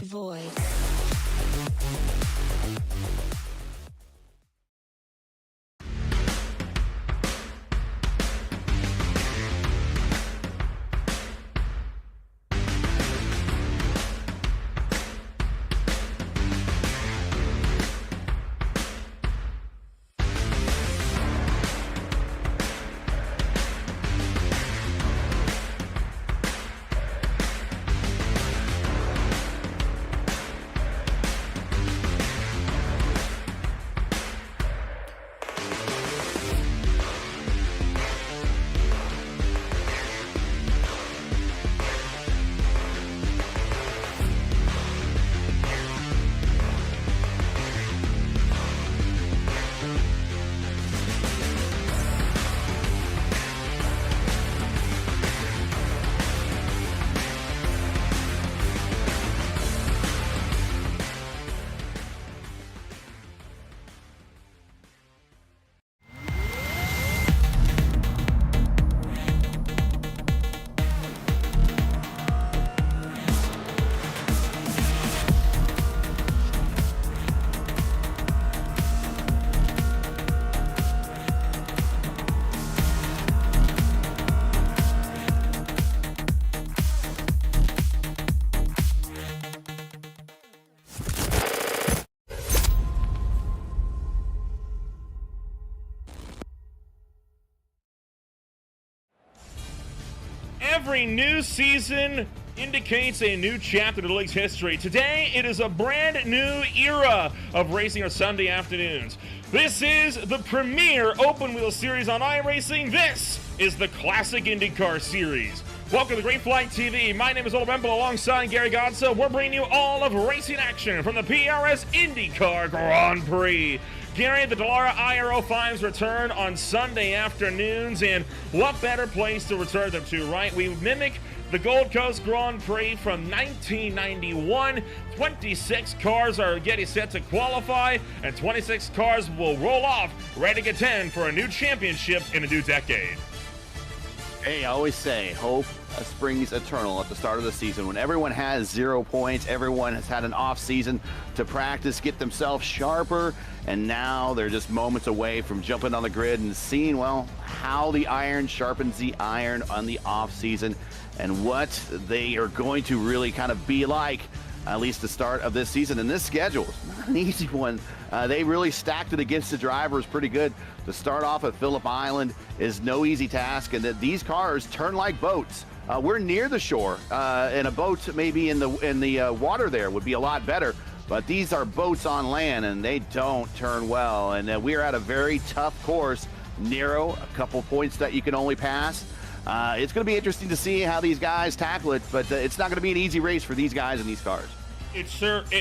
Void. Every new season indicates a new chapter to the league's history. Today, it is a brand new era of racing on Sunday afternoons. This is the premier open wheel series on iRacing. This is the Classic Indycar series. Welcome to Great Flight TV. My name is Ola Bemble alongside Gary Godso. We're bringing you all of racing action from the PRS Indycar Grand Prix. Gary, the Dallara IR05s return on Sunday afternoons, and what better place to return them to, right? We mimic the Gold Coast Grand Prix from 1991. 26 cars are getting set to qualify, and 26 cars will roll off, ready to contend for a new championship in a new decade. Hey, I always say, hope springs eternal at the start of the season. When everyone has 0 points, everyone has had an off season to practice, get themselves sharper, and now they're just moments away from jumping on the grid and seeing, well, how the iron sharpens the iron on the off season and what they are going to really kind of be like, at least the start of this season. And this schedule is not an easy one. They really stacked it against the drivers pretty good. To start off at Phillip Island is no easy task, and that these cars turn like boats. We're near the shore, and a boat maybe in the water there would be a lot better. But these are boats on land, and they don't turn well. And we're at a very tough course, narrow, a couple points that you can only pass. It's going to be interesting to see how these guys tackle it, but it's not going to be an easy race for these guys in these cars. It certainly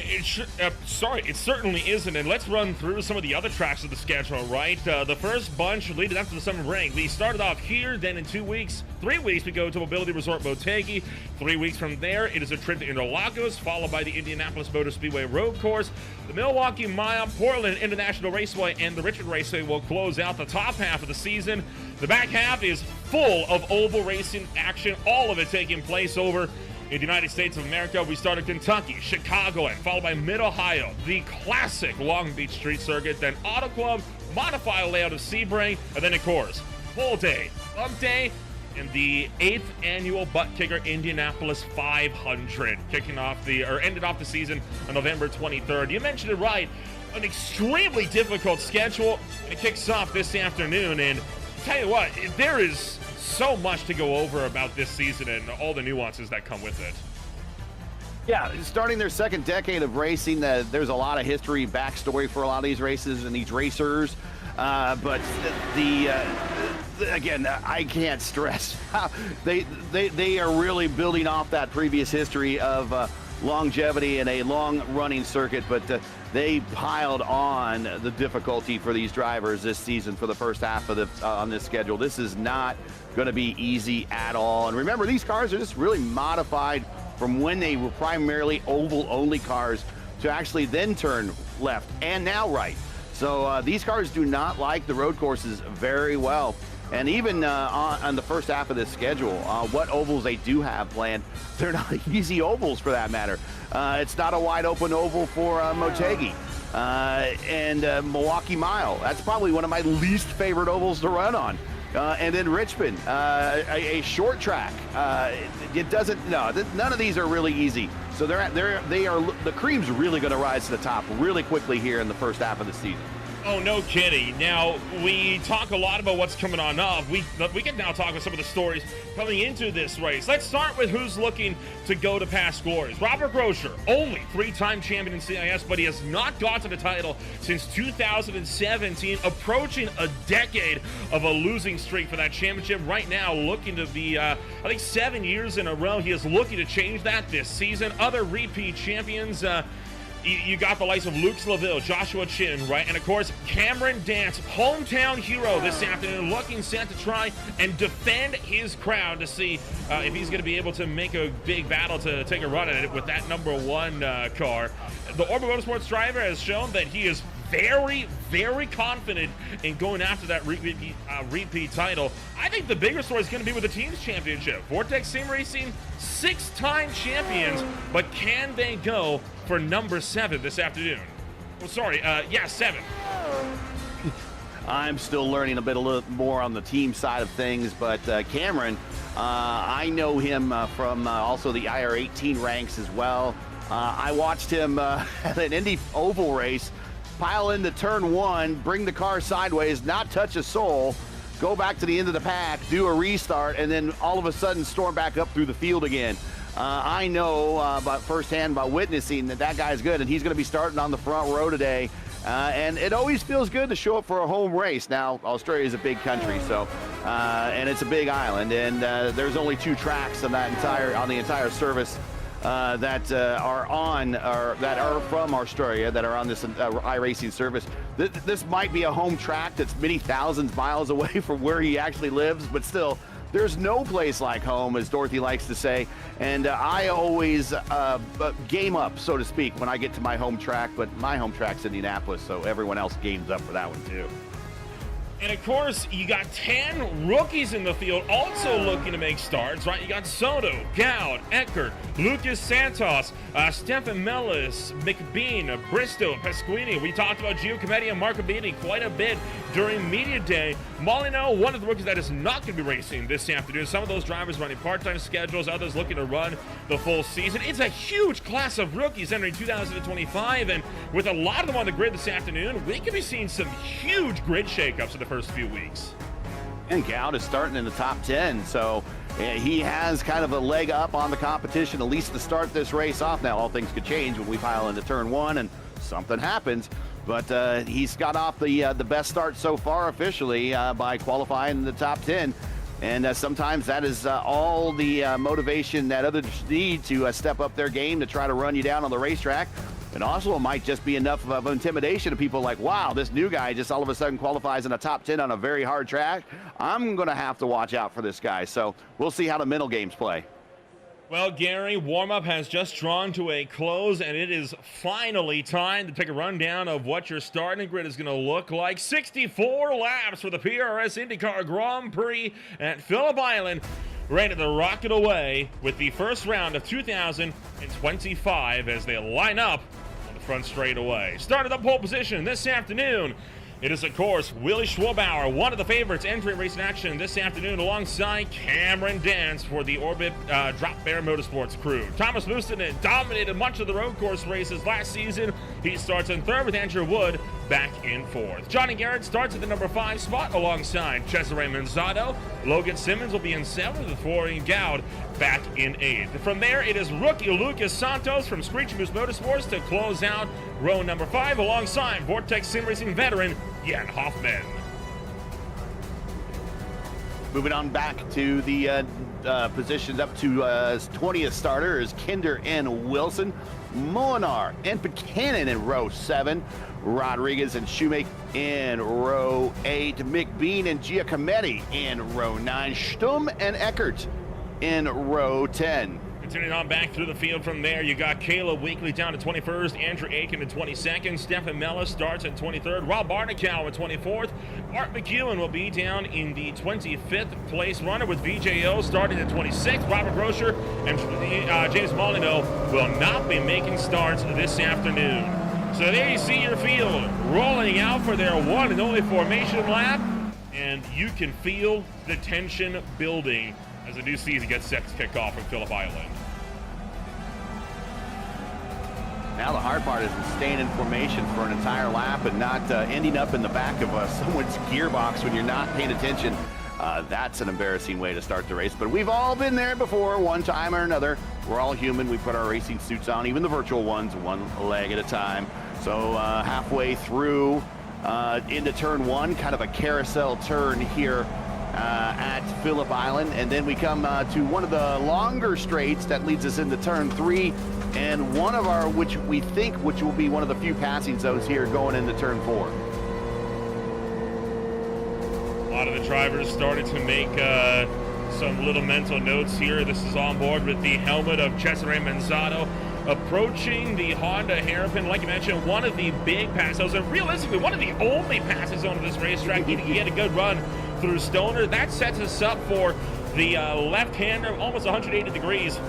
isn't. And let's run through some of the other tracks of the schedule, right? The first bunch leading up to the summer break. We started off here, then in 3 weeks, we go to Mobility Resort Motegi. 3 weeks from there, it is a trip to Interlagos, followed by the Indianapolis Motor Speedway Road Course. The Milwaukee Mile, Portland International Raceway, and the Richmond Raceway will close out the top half of the season. The back half is full of oval racing action, all of it taking place over in the United States of America. We start in Kentucky, Chicagoland, followed by Mid-Ohio, the classic Long Beach Street Circuit, then Auto Club, modified layout of Sebring, and then, of course, full day, bug day, and the 8th annual butt kicker Indianapolis 500, ended off the season on November 23rd. You mentioned it right, an extremely difficult schedule. It kicks off this afternoon, and tell you what, there is so much to go over about this season and all the nuances that come with it. Yeah, starting their second decade of racing, there's a lot of history, backstory for a lot of these races and these racers. But again, I can't stress how they are really building off that previous history of longevity and a long-running circuit, but they piled on the difficulty for these drivers this season for the first half of on this schedule. This is not going to be easy at all. And remember, these cars are just really modified from when they were primarily oval-only cars to actually then turn left and now right. So these cars do not like the road courses very well. And even on the first half of this schedule, what ovals they do have planned, they're not easy ovals for that matter. It's not a wide open oval for Motegi. And Milwaukee Mile, that's probably one of my least favorite ovals to run on. And then Richmond, a short track. None of these are really easy. So the cream's really going to rise to the top really quickly here in the first half of the season. Oh, no kidding. Now, we talk a lot about what's coming on up. We can now talk about some of the stories coming into this race. Let's start with who's looking to go to past glories. Robert Groscher, only 3-time champion in CIS, but he has not gotten a title since 2017, approaching a decade of a losing streak for that championship. Right now, looking to be, I think, 7 years in a row. He is looking to change that this season. Other repeat champions, you got the likes of Luke Slaville, Joshua Chin, right? And, of course, Cameron Dance, hometown hero this afternoon, looking set to try and defend his crown to see if he's going to be able to make a big battle to take a run at it with that number 1 car. The Orbital Motorsports driver has shown that he is very, very confident in going after that repeat title. I think the bigger story is going to be with the team's championship. Vortex Sim Racing, 6-time champions, but can they go for number 7 this afternoon? Oh, sorry, 7. I'm still learning a little more on the team side of things, but Cameron, I know him from also the IR18 ranks as well. I watched him at an Indy Oval race pile into turn 1, bring the car sideways, not touch a soul, go back to the end of the pack, do a restart, and then all of a sudden storm back up through the field again. I know firsthand by witnessing that guy's good, and he's going to be starting on the front row today. And it always feels good to show up for a home race. Now, Australia is a big country, so and it's a big island, and there's only 2 tracks on the entire service that are from Australia that are on this iRacing service. This might be a home track that's many thousands miles away from where he actually lives, but still, there's no place like home, as Dorothy likes to say. And I always game up, so to speak, when I get to my home track, but my home track's Indianapolis, so everyone else games up for that one too. And, of course, you got 10 rookies in the field also looking to make starts, right? You got Soto, Gowd, Eckert, Lucas Santos, Stefan Mellis, McBean, Bristow, Pasquini. We talked about Gio Cometti and Marco Beatty quite a bit during media day. Molino, one of the rookies that is not going to be racing this afternoon. Some of those drivers running part-time schedules, others looking to run the full season. It's a huge class of rookies entering 2025, and with a lot of them on the grid this afternoon, we could be seeing some huge grid shakeups in the first few weeks. And Gowd is starting in the top 10, so he has kind of a leg up on the competition, at least to start this race off. Now, all things could change when we pile into turn one and something happens. But he's got off the best start so far officially by qualifying in the top 10. And sometimes that is all the motivation that others need to step up their game to try to run you down on the racetrack. And also it might just be enough of intimidation to people like, wow, this new guy just all of a sudden qualifies in a top 10 on a very hard track. I'm going to have to watch out for this guy. So we'll see how the mental games play. Well, Gary, warm-up has just drawn to a close, and it is finally time to take a rundown of what your starting grid is going to look like. 64 laps for the PRS Indycar Grand Prix at Phillip Island, ready to rocket away with the first round of 2025 as they line up on the front straightaway. Started up pole position this afternoon. It is, of course, Willie Schwabauer, one of the favorites entering race in action this afternoon alongside Cameron Dance for the Orbit Drop Bear Motorsports crew. Thomas Mustonen dominated much of the road course races last season. He starts in third with Andrew Wood back in fourth. Johnny Garrett starts at the number 5 spot alongside Cesare Manzato. Logan Simmons will be in 7th with Florian Gowd back in 8th. From there, it is rookie Lucas Santos from Screech Moose Motorsports to close out row number 5 alongside Vortex Sim Racing veteran Jan Hoffman. Moving on back to the positions up to 20th starter is Kinder and Wilson, Molinar and Buchanan in row 7, Rodriguez and Shoemake in row 8, McBean and Giacometti in row 9, Stum and Eckert in row 10. Continuing on back through the field from there, you got Caleb Weekly down to 21st, Andrew Aiken in 22nd, Stefan Mella starts at 23rd, Rob Barnicow in 24th, Art McEwen will be down in the 25th place runner with VJO starting at 26th, Robert Groscher and James Molyneux will not be making starts this afternoon. So there you see your field rolling out for their one and only formation lap, and you can feel the tension building as the new season gets set to kick off in Phillip Island. Now the hard part is staying in formation for an entire lap and not ending up in the back of someone's gearbox when you're not paying attention. That's an embarrassing way to start the race, but we've all been there before, one time or another. We're all human. We put our racing suits on, even the virtual ones, one leg at a time. So halfway through into turn 1, kind of a carousel turn here at Phillip Island, and then we come to one of the longer straights that leads us into turn 3, and one of our, which will be one of the few passing zones here going into turn 4. A lot of the drivers started to make some little mental notes here. This is on board with the helmet of Cesare Manzato, approaching the Honda hairpin. Like you mentioned, one of the big pass zones, and realistically one of the only passes on this racetrack. You get a good run through Stoner. That sets us up for the left-hander, almost 180 degrees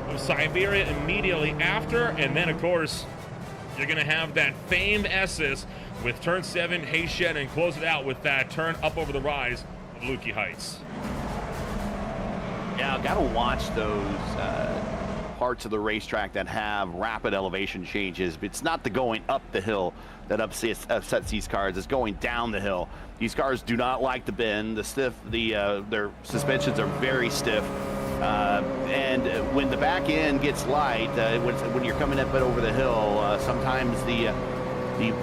of Siberia immediately after. And then, of course, you're going to have that famed SS with turn 7, Hayshed, and close it out with that turn up over the rise of Lukey Heights. Yeah, got to watch those parts of the racetrack that have rapid elevation changes. It's not the going up the hill that upsets these cars. It's going down the hill. These cars do not like to bend. Their suspensions are very stiff. And when the back end gets light, when you're coming up and over the hill, sometimes the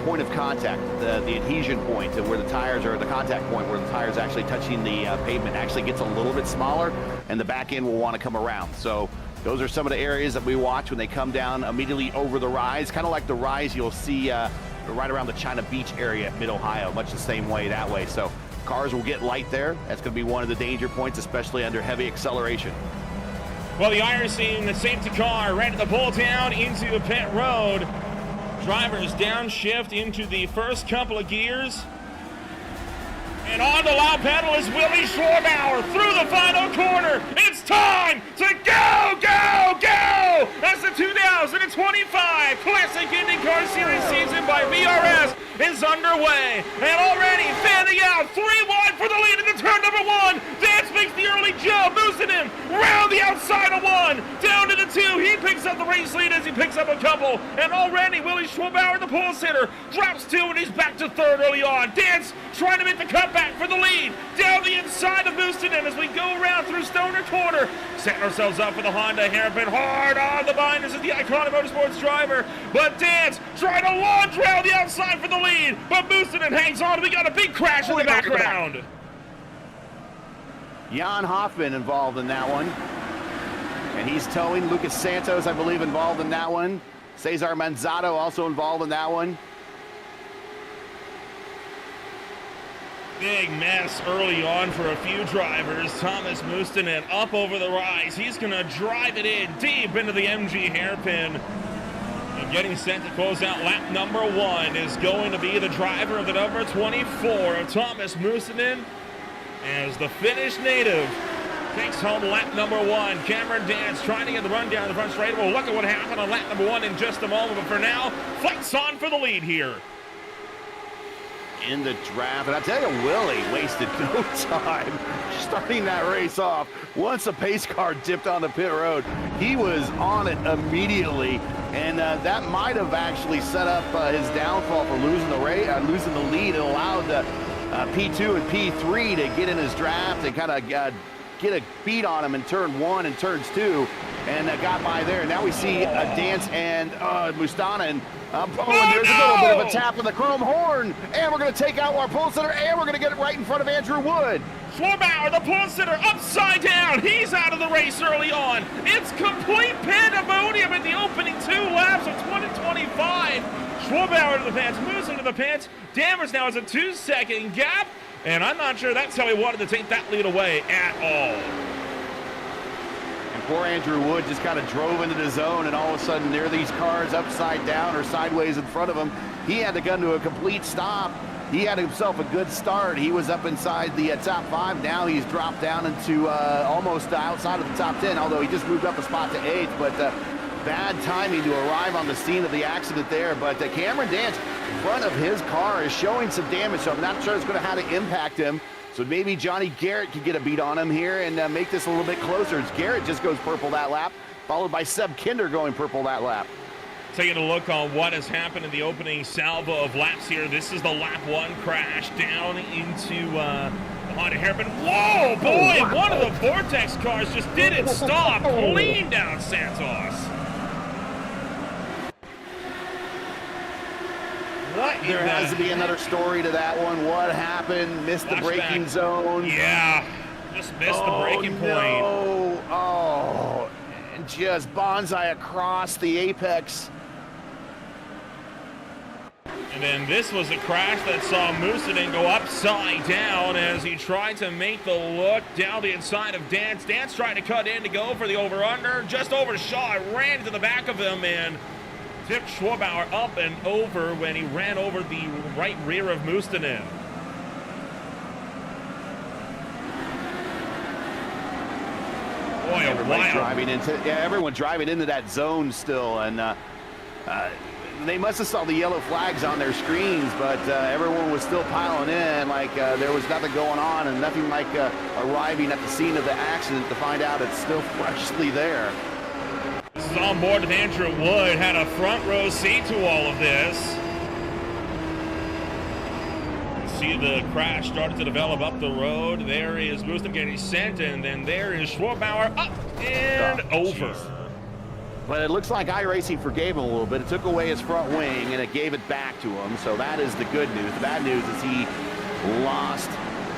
point of contact, the adhesion point, where the tires are, the contact point where the tires actually touching the pavement actually gets a little bit smaller, and the back end will want to come around. So those are some of the areas that we watch when they come down immediately over the rise, kind of like the rise you'll see right around the China Beach area, mid-Ohio, much the same way that way. So cars will get light there. That's going to be one of the danger points, especially under heavy acceleration. Well, the Irising, the safety car, ready to pull down into pit road. Drivers downshift into the first couple of gears. And on the loud pedal is Willie Schwabauer through the final corner. It's time to go, go, go! As the 2025 Classic IndyCar Series season by PRS is underway. And already fanning out 3 wide for the lead into turn number 1. Dance makes the early jump, boosting him round the outside of 1, down to the 2. He picks up the race lead as he picks up a couple. And already Willie Schwabauer, the pole sitter, drops 2 and he's back to 3rd early on. Dance trying to make the cutback for the lead. Down the inside of Moosonen as we go around through Stoner Corner. Setting ourselves up for the Honda hairpin. Hard on the bind. This is the Iconic Motorsports driver. But Dance trying to launch around the outside for the lead. But Moosonen hangs on. We got a big crash in the background. Jan Hoffman involved in that one. And he's towing. Lucas Santos, I believe, involved in that one. Cesar Manzato also involved in that one. Big mess early on for a few drivers. Thomas Moosonen up over the rise. He's going to drive it in deep into the MG hairpin. And getting set to close out lap number 1 is going to be the driver of the number 24 of Thomas Moosonen, as the Finnish native takes home lap number 1. Cameron Dance trying to get the run down the front straight. We'll look at what happened on lap number 1 in just a moment. But for now, fights on for the lead here. In the draft, and I tell you, Willie wasted no time starting that race off. Once a pace car dipped on the pit road, he was on it immediately, and that might have actually set up his downfall for losing the lead. It allowed P2 and P3 to get in his draft and kind of get a beat on him in turn 1 and turns 2, and got by there. Now we see Dance and Mustanen. And there's a little bit of a tap of the chrome horn, and we're going to take out our pole sitter, and we're going to get it right in front of Andrew Wood. Schwabauer, the pole sitter, upside down. He's out of the race early on. It's complete pandemonium in the opening 2 laps of 2025. Schwabauer to the pants, moves into the pants. Dammers now has a 2-second gap, and I'm not sure that's how he wanted to take that lead away at all. And poor Andrew Wood just kind of drove into the zone, and all of a sudden there are these cars upside down or sideways in front of him. He had to come to a complete stop. He had himself a good start. He was up inside the top 5. Now he's dropped down into almost outside of the top 10, although he just moved up a spot to 8th. But bad timing to arrive on the scene of the accident there. But Cameron Dance, front of his car, is showing some damage, so I'm not sure it's going to have to impact him. So maybe Johnny Garrett could get a beat on him here and make this a little bit closer. As Garrett just goes purple that lap, followed by Seb Kinder going purple that lap. Taking a look on what has happened in the opening salvo of laps here. This is the lap 1 crash down into the Honda hairpin. Whoa, boy, one of the Vortex cars just didn't stop. Clean down Santos. There has to be another story to that one. What happened? Missed the braking zone. Yeah, just missed the braking point. Oh, and just bonsai across the apex. And then this was a crash that saw Moosonen go upside down as he tried to make the look down the inside of Dance. Dance tried to cut in to go for the over-under. Just overshot, ran into the back of him, and tipped Schwabauer up and over when he ran over the right rear of Moosonen. Boy, everyone driving into that zone still, and they must have saw the yellow flags on their screens, but everyone was still piling in like there was nothing going on, and nothing like arriving at the scene of the accident to find out it's still freshly there. This is on board with Andrew Wood, had a front row seat to all of this. See the crash started to develop up the road. There is Moosonen getting sent, and then there is Schwabauer up and over. Geez. But it looks like iRacing forgave him a little bit. It took away his front wing, and it gave it back to him. So that is the good news. The bad news is he lost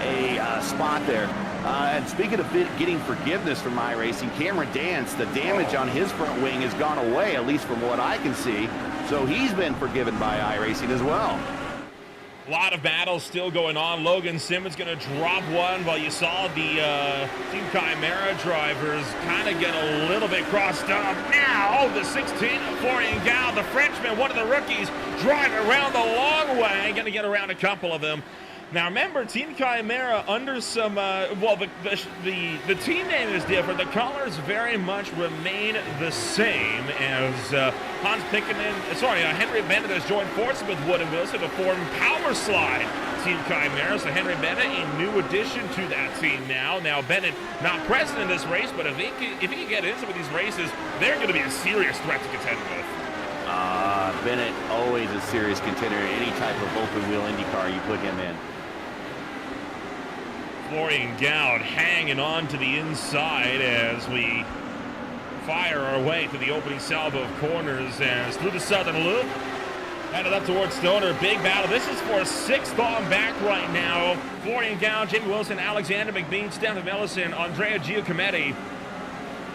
a spot there. And speaking of getting forgiveness from iRacing, Cameron Dance, the damage on his front wing has gone away, at least from what I can see. So he's been forgiven by iRacing as well. A lot of battles still going on. Logan Simmons going to drop one while you saw the Team Chimera drivers kind of get a little bit crossed up. Now the 16 Florian Gall, the Frenchman, one of the rookies, driving around the long way. Going to get around a couple of them. Now remember, Team Chimera under some, well, the team name is different. The colors very much remain the same as Henry Bennett has joined forces with Wood and Wilson to form Power Slide Team Chimera. So Henry Bennett, a new addition to that team now. Now Bennett not present in this race, but if he can get into some of these races, they're going to be a serious threat to contend with. Bennett always a serious contender in any type of open wheel IndyCar you put him in. Florian Gowd hanging on to the inside as we fire our way to the opening salvo of corners as through the southern loop. Headed up towards Stoner. Big battle. This is for a sixth on back right now. Florian Gowd, Jamie Wilson, Alexander McBean, Stefan Ellison, Andrea Giacometti.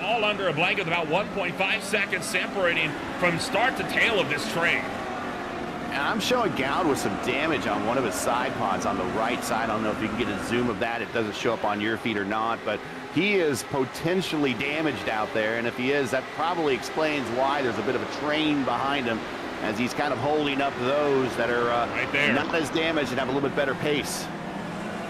All under a blanket with about 1.5 seconds separating from start to tail of this train. And I'm showing Gowd with some damage on one of his side pods on the right side. I don't know if you can get a zoom of that. It doesn't show up on your feed or not, but he is potentially damaged out there. And if he is, that probably explains why there's a bit of a train behind him as he's kind of holding up those that are right there, not as damaged and have a little bit better pace.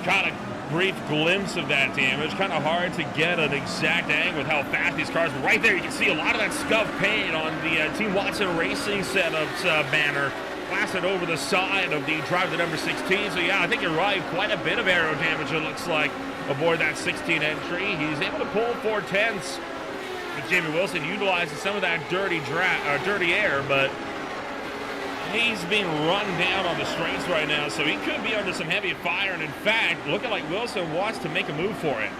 Got a brief glimpse of that damage. Kind of hard to get an exact angle with how fast these cars are. Right there, you can see a lot of that scuff paint on the Team Watson Racing Setups banner. Blasted over the side of the driver, the number 16. So yeah, I think you're right. Quite a bit of aero damage, it looks like, aboard that 16 entry. He's able to pull 4/10. But Jamie Wilson utilizes some of that dirty air, but he's being run down on the straights right now, so he could be under some heavy fire. And in fact, looking like Wilson wants to make a move for it.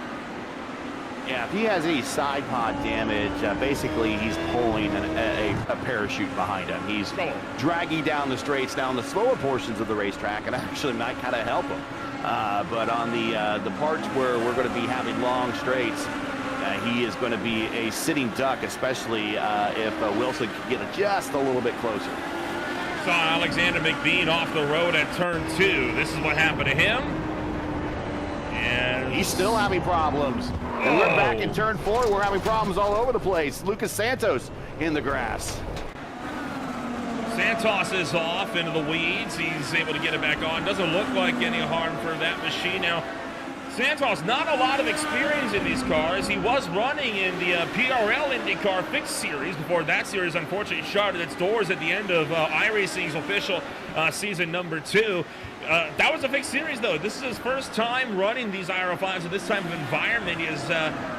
Yeah, if he has any side pod damage, basically he's pulling a parachute behind him. He's dragging down the straights, down the slower portions of the racetrack, and actually might kind of help him. But on the parts where we're going to be having long straights, he is going to be a sitting duck, especially if Wilson can get just a little bit closer. Saw Alexander McBean off the road at turn 2. This is what happened to him. And he's still having problems. And we're back in turn 4. We're having problems all over the place. Lucas Santos in the grass. Santos is off into the weeds. He's able to get it back on. Doesn't look like any harm for that machine. Now, Santos, not a lot of experience in these cars. He was running in the PRL Indycar Fixed Series before that series unfortunately shut its doors at the end of iRacing's official season number 2. That was a fixed series, though. This is his first time running these IRL5s in this type of environment. He has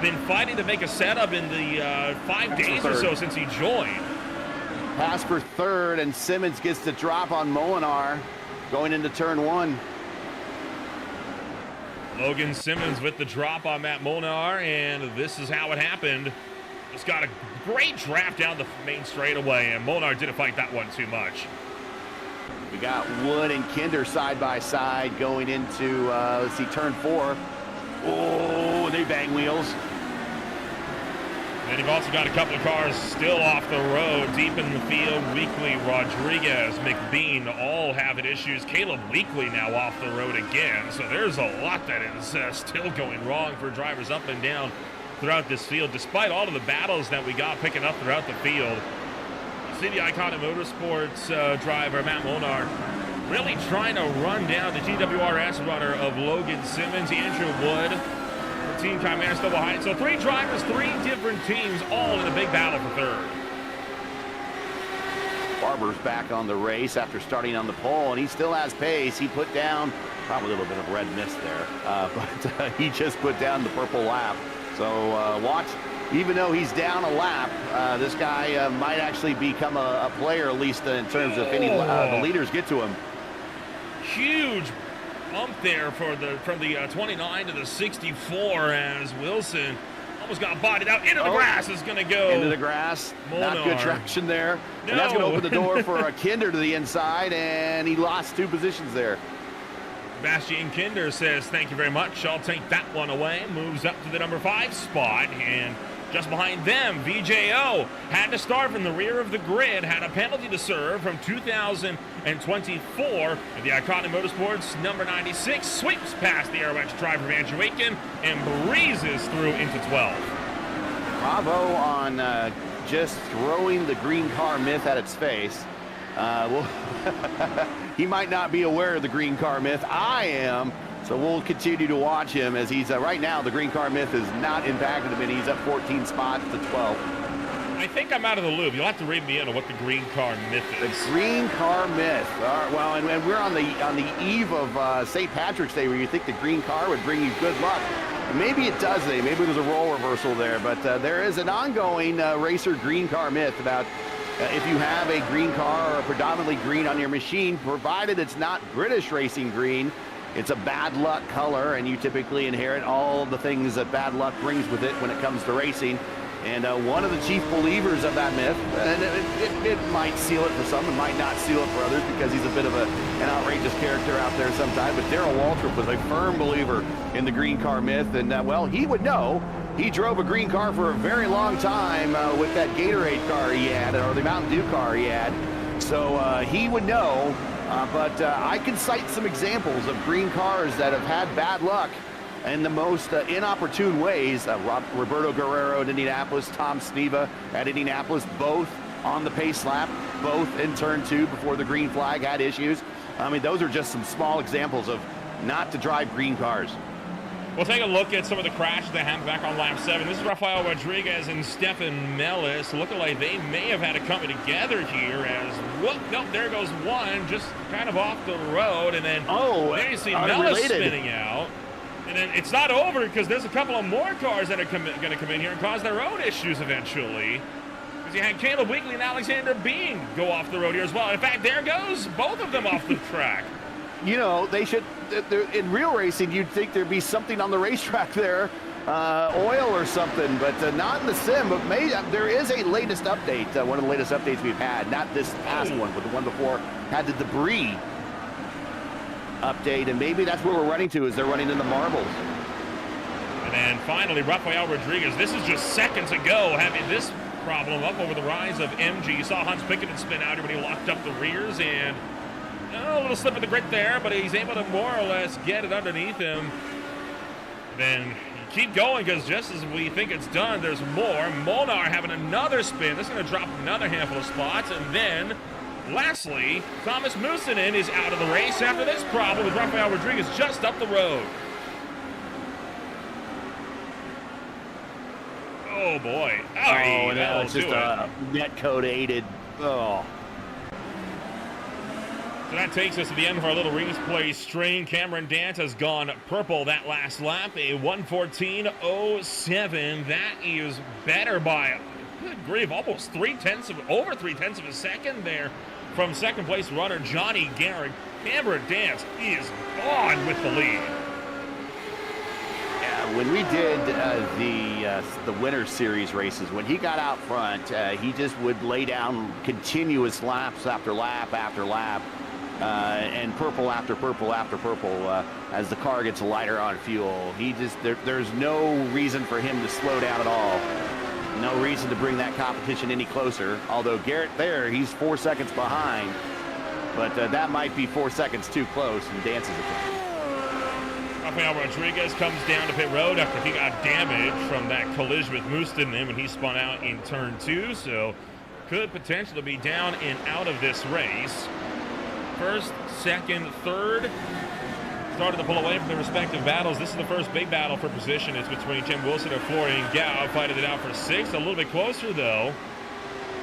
been fighting to make a setup in the 5 days or so since he joined. Pass for third, and Simmons gets the drop on Molinar going into turn 1. Logan Simmons with the drop on Matt Molinar, and this is how it happened. Just got a great draft down the main straightaway, and Molinar didn't fight that one too much. We got Wood and Kinder side by side going into, let's see, turn 4. Oh, they bang wheels. And you've also got a couple of cars still off the road, deep in the field. Weekly, Rodriguez, McBean, all having issues. Caleb Weekly now off the road again. So there's a lot that is still going wrong for drivers up and down throughout this field, despite all of the battles that we got picking up throughout the field. See the Iconic Motorsports driver, Matt Molinar, really trying to run down the GWRS runner of Logan Simmons, Andrew Wood. The Team Chimera still behind. So 3 drivers, 3 different teams, all in a big battle for third. Barber's back on the race after starting on the pole, and he still has pace. He put down probably a little bit of red mist there, but he just put down the purple lap. So watch. Even though he's down a lap, this guy might actually become a player, at least in terms of any the leaders get to him. Huge bump there for from the 29 to the 64 as Wilson almost got bodied out into the grass. Is going to go into the grass. Molinar. Not good traction there. No. And that's going to open the door for a Kinder to the inside, and he lost 2 positions there. Bastian Kinder says, thank you very much. I'll take that one away. Moves up to the number 5 spot, and just behind them, VJO had to start from the rear of the grid, had a penalty to serve from 2024, and the Iconic Motorsports number 96 sweeps past the Aerox driver Andrew Aiken and breezes through into 12. Bravo on just throwing the green car myth at its face. Well, he might not be aware of the green car myth. I am. So we'll continue to watch him as he's right now. The green car myth has not impacted him, and he's up 14 spots to 12. I think I'm out of the loop. You'll have to read me in on what the green car myth is. The green car myth. Well, and we're on the eve of St. Patrick's Day, where you think the green car would bring you good luck. Maybe it does. Maybe there's a role reversal there, but there is an ongoing racer green car myth about if you have a green car or predominantly green on your machine, provided it's not British racing green, it's a bad luck color, and you typically inherit all the things that bad luck brings with it when it comes to racing. And one of the chief believers of that myth, and it might seal it for some, it might not seal it for others because he's a bit of an outrageous character out there sometimes, but Darrell Waltrip was a firm believer in the green car myth, and well, he would know. He drove a green car for a very long time with that Gatorade car he had, or the Mountain Dew car he had, so he would know. But I can cite some examples of green cars that have had bad luck in the most inopportune ways. Roberto Guerrero at Indianapolis, Tom Sneva at Indianapolis, both on the pace lap, both in turn 2 before the green flag had issues. I mean, those are just some small examples of not to drive green cars. We'll take a look at some of the crashes that happened back on lap 7. This is Rafael Rodriguez and Stefan Mellis. Looking like they may have had to come together here as, whoop, nope, there goes one, just kind of off the road. And then there you see Mellis spinning out. And then it's not over because there's a couple of more cars that are going to come in here and cause their own issues eventually. Because you had Caleb Weekly and Alexander Bean go off the road here as well. In fact, there goes both of them off the track. You know, they should, in real racing, you'd think there'd be something on the racetrack there, oil or something, but not in the sim. But there is a latest update, one of the latest updates we've had, not this past one, but the one before, had the debris update, and maybe that's where we're running to, is they're running in the marbles. And then finally, Rafael Rodriguez, this is just seconds ago, having this problem up over the rise of MG. You saw Hans Pickett spin out here when he locked up the rears, and a little slip of the grit there, but he's able to more or less get it underneath him. Then keep going, because just as we think it's done, there's more. Molnar having another spin. This is going to drop another handful of spots, and then lastly, Thomas Moosonen is out of the race after this problem with Rafael Rodriguez just up the road. Oh, boy. Oh, no, it's just a netcode aided. Oh. So that takes us to the end of our little replay stream. Cameron Dance has gone purple that last lap, a 1:14.07. That is better by, good grief, almost over 3/10 of a second there from second place runner Johnny Garrett. Cameron Dance is on with the lead. Yeah, when we did the Winter Series races, when he got out front, he just would lay down continuous laps after lap after lap. And purple after purple after purple as the car gets lighter on fuel. There's no reason for him to slow down at all. No reason to bring that competition any closer. Although Garrett there, he's 4 seconds behind. But that might be 4 seconds too close, and dances it. Rafael Rodriguez comes down to pit road after he got damaged from that collision with Moosonen when he spun out in turn 2. So could potentially be down and out of this race. First, second, third started to pull away from their respective battles. This is the first big battle for position. It's between Tim Wilson and Florian Gao, fighting it out for 6th. A little bit closer, though,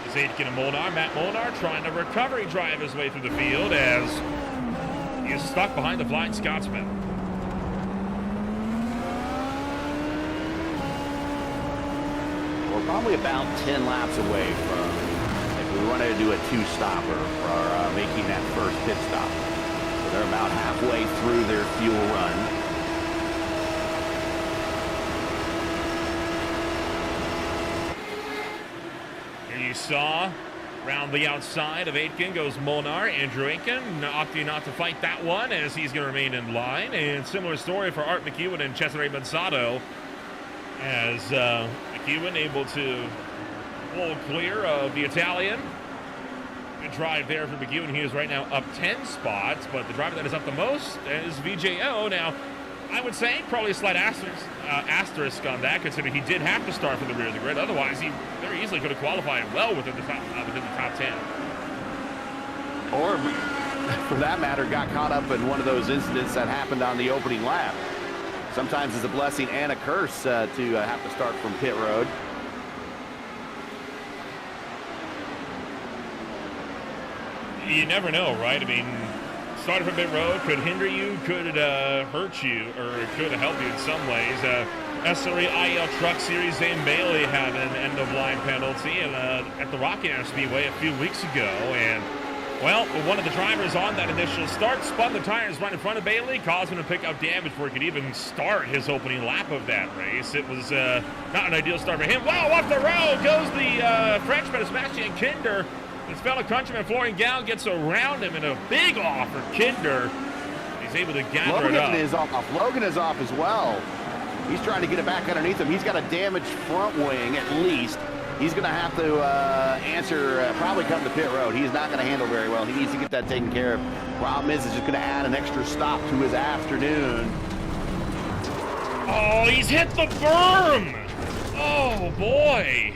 is Aitken and Molnar. Matt Molnar trying to recovery drive his way through the field as he is stuck behind the Flying Scotsman. We're probably about 10 laps away from, if we wanted to do a 2-stopper for making that first pit stop. So they're about halfway through their fuel run. Here you saw, around the outside of Aitken goes Molnar. Andrew Aitken opting not to fight that one as he's going to remain in line. And similar story for Art McEwen and Cesare Manzato as McEwen able to pull clear of the Italian. Good drive there for McEwen. He is right now up 10 spots, but the driver that is up the most is VJO. Now, I would say probably a slight asterisk on that, considering he did have to start from the rear of the grid. Otherwise, he very easily could have qualified well within the top 10. or for that matter, got caught up in one of those incidents that happened on the opening lap. Sometimes it's a blessing and a curse to have to start from pit road. You never know, right? I mean, starting from pit road could hinder you, could hurt you, or it could help you in some ways. S3 IL Truck Series, Zane Bailey had an end-of-line penalty at the Rocky Mountain Speedway a few weeks ago, and well, one of the drivers on that initial start spun the tires right in front of Bailey, caused him to pick up damage before he could even start his opening lap of that race. It was not an ideal start for him. Wow, off the road goes the Frenchman, Sebastian Kinder. His fellow countryman Florian Gall gets around him in a big off for Kinder. He's able to gather it up. Logan is off. Logan is off as well. He's trying to get it back underneath him. He's got a damaged front wing at least. He's going to have to probably come to pit road. He's not going to handle very well. He needs to get that taken care of. Problem is, it's just going to add an extra stop to his afternoon. Oh, he's hit the berm! Oh, boy.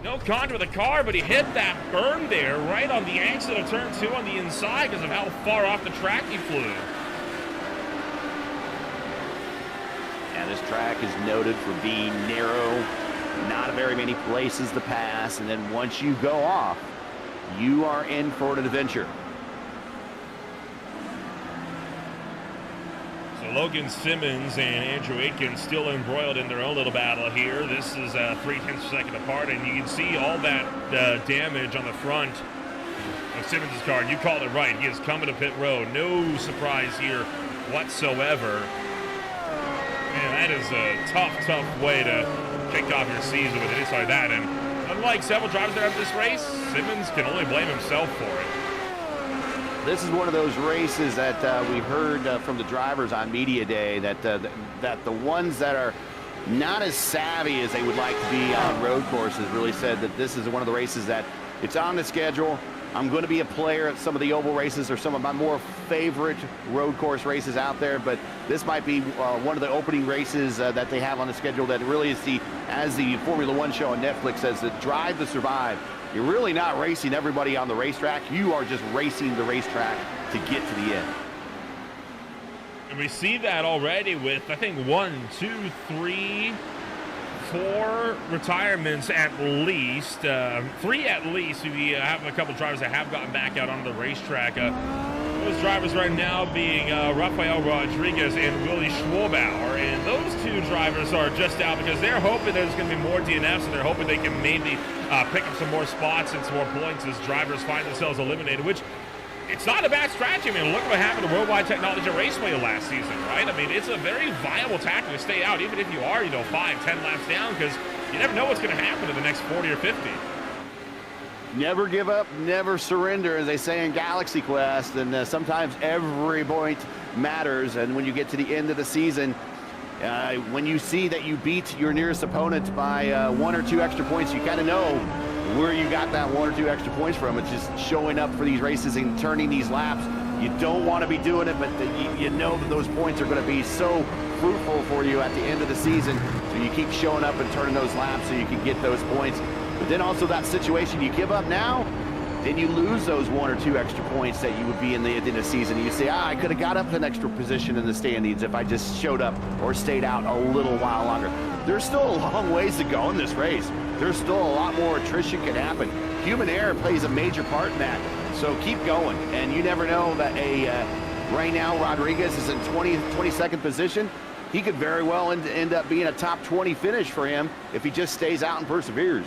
No contact with the car, but he hit that berm there right on the exit of turn 2 on the inside because of how far off the track he flew. And this track is noted for being narrow. Not very many places to pass, and then once you go off, you are in for an adventure. So Logan Simmons and Andrew Aikens still embroiled in their own little battle here. This is 0.3 of a second apart, and you can see all that damage on the front of Simmons' car. You called it right. He is coming to pit road. No surprise here whatsoever. Man, that is a tough way to kick off your season with an incident like that. And unlike several drivers that have this race, Simmons can only blame himself for it. This is one of those races that we heard from the drivers on media day that the ones that are not as savvy as they would like to be on road courses really said that this is one of the races that it's on the schedule. I'm going to be a player at some of the oval races or some of my more favorite road course races out there, but this might be one of the opening races that they have on the schedule that really is as the Formula One show on Netflix says, the Drive to Survive. You're really not racing everybody on the racetrack. You are just racing the racetrack to get to the end. And we see that already with, I think, 4 retirements at least, 3 at least. We have a couple drivers that have gotten back out onto the racetrack. Those drivers right now being Rafael Rodriguez and Willie Schwabauer, and those 2 drivers are just out because they're hoping there's going to be more DNFs, and they're hoping they can maybe pick up some more spots and some more points as drivers find themselves eliminated, which it's not a bad strategy. I mean, look what happened to Worldwide Technology Raceway last season, right? I mean, it's a very viable tactic to stay out, even if you are, 5-10 laps down, because you never know what's going to happen in the next 40 or 50. Never give up, never surrender, as they say in Galaxy Quest, and sometimes every point matters, and when you get to the end of the season, when you see that you beat your nearest opponent by 1 or 2 extra points, you kind of know where you got that 1 or 2 extra points from. It's just showing up for these races and turning these laps. You don't want to be doing it, but you know that those points are going to be so fruitful for you at the end of the season, so you keep showing up and turning those laps so you can get those points. But then also that situation, you give up now, then you lose those 1 or 2 extra points that you would be in the end of the season. You say, I could have got up an extra position in the standings if I just showed up or stayed out a little while longer. There's still a long ways to go in this race. There's still a lot more attrition can happen. Human error plays a major part in that. So keep going. And you never know that right now Rodriguez is in 22nd position. He could very well end up being a top 20 finish for him if he just stays out and perseveres.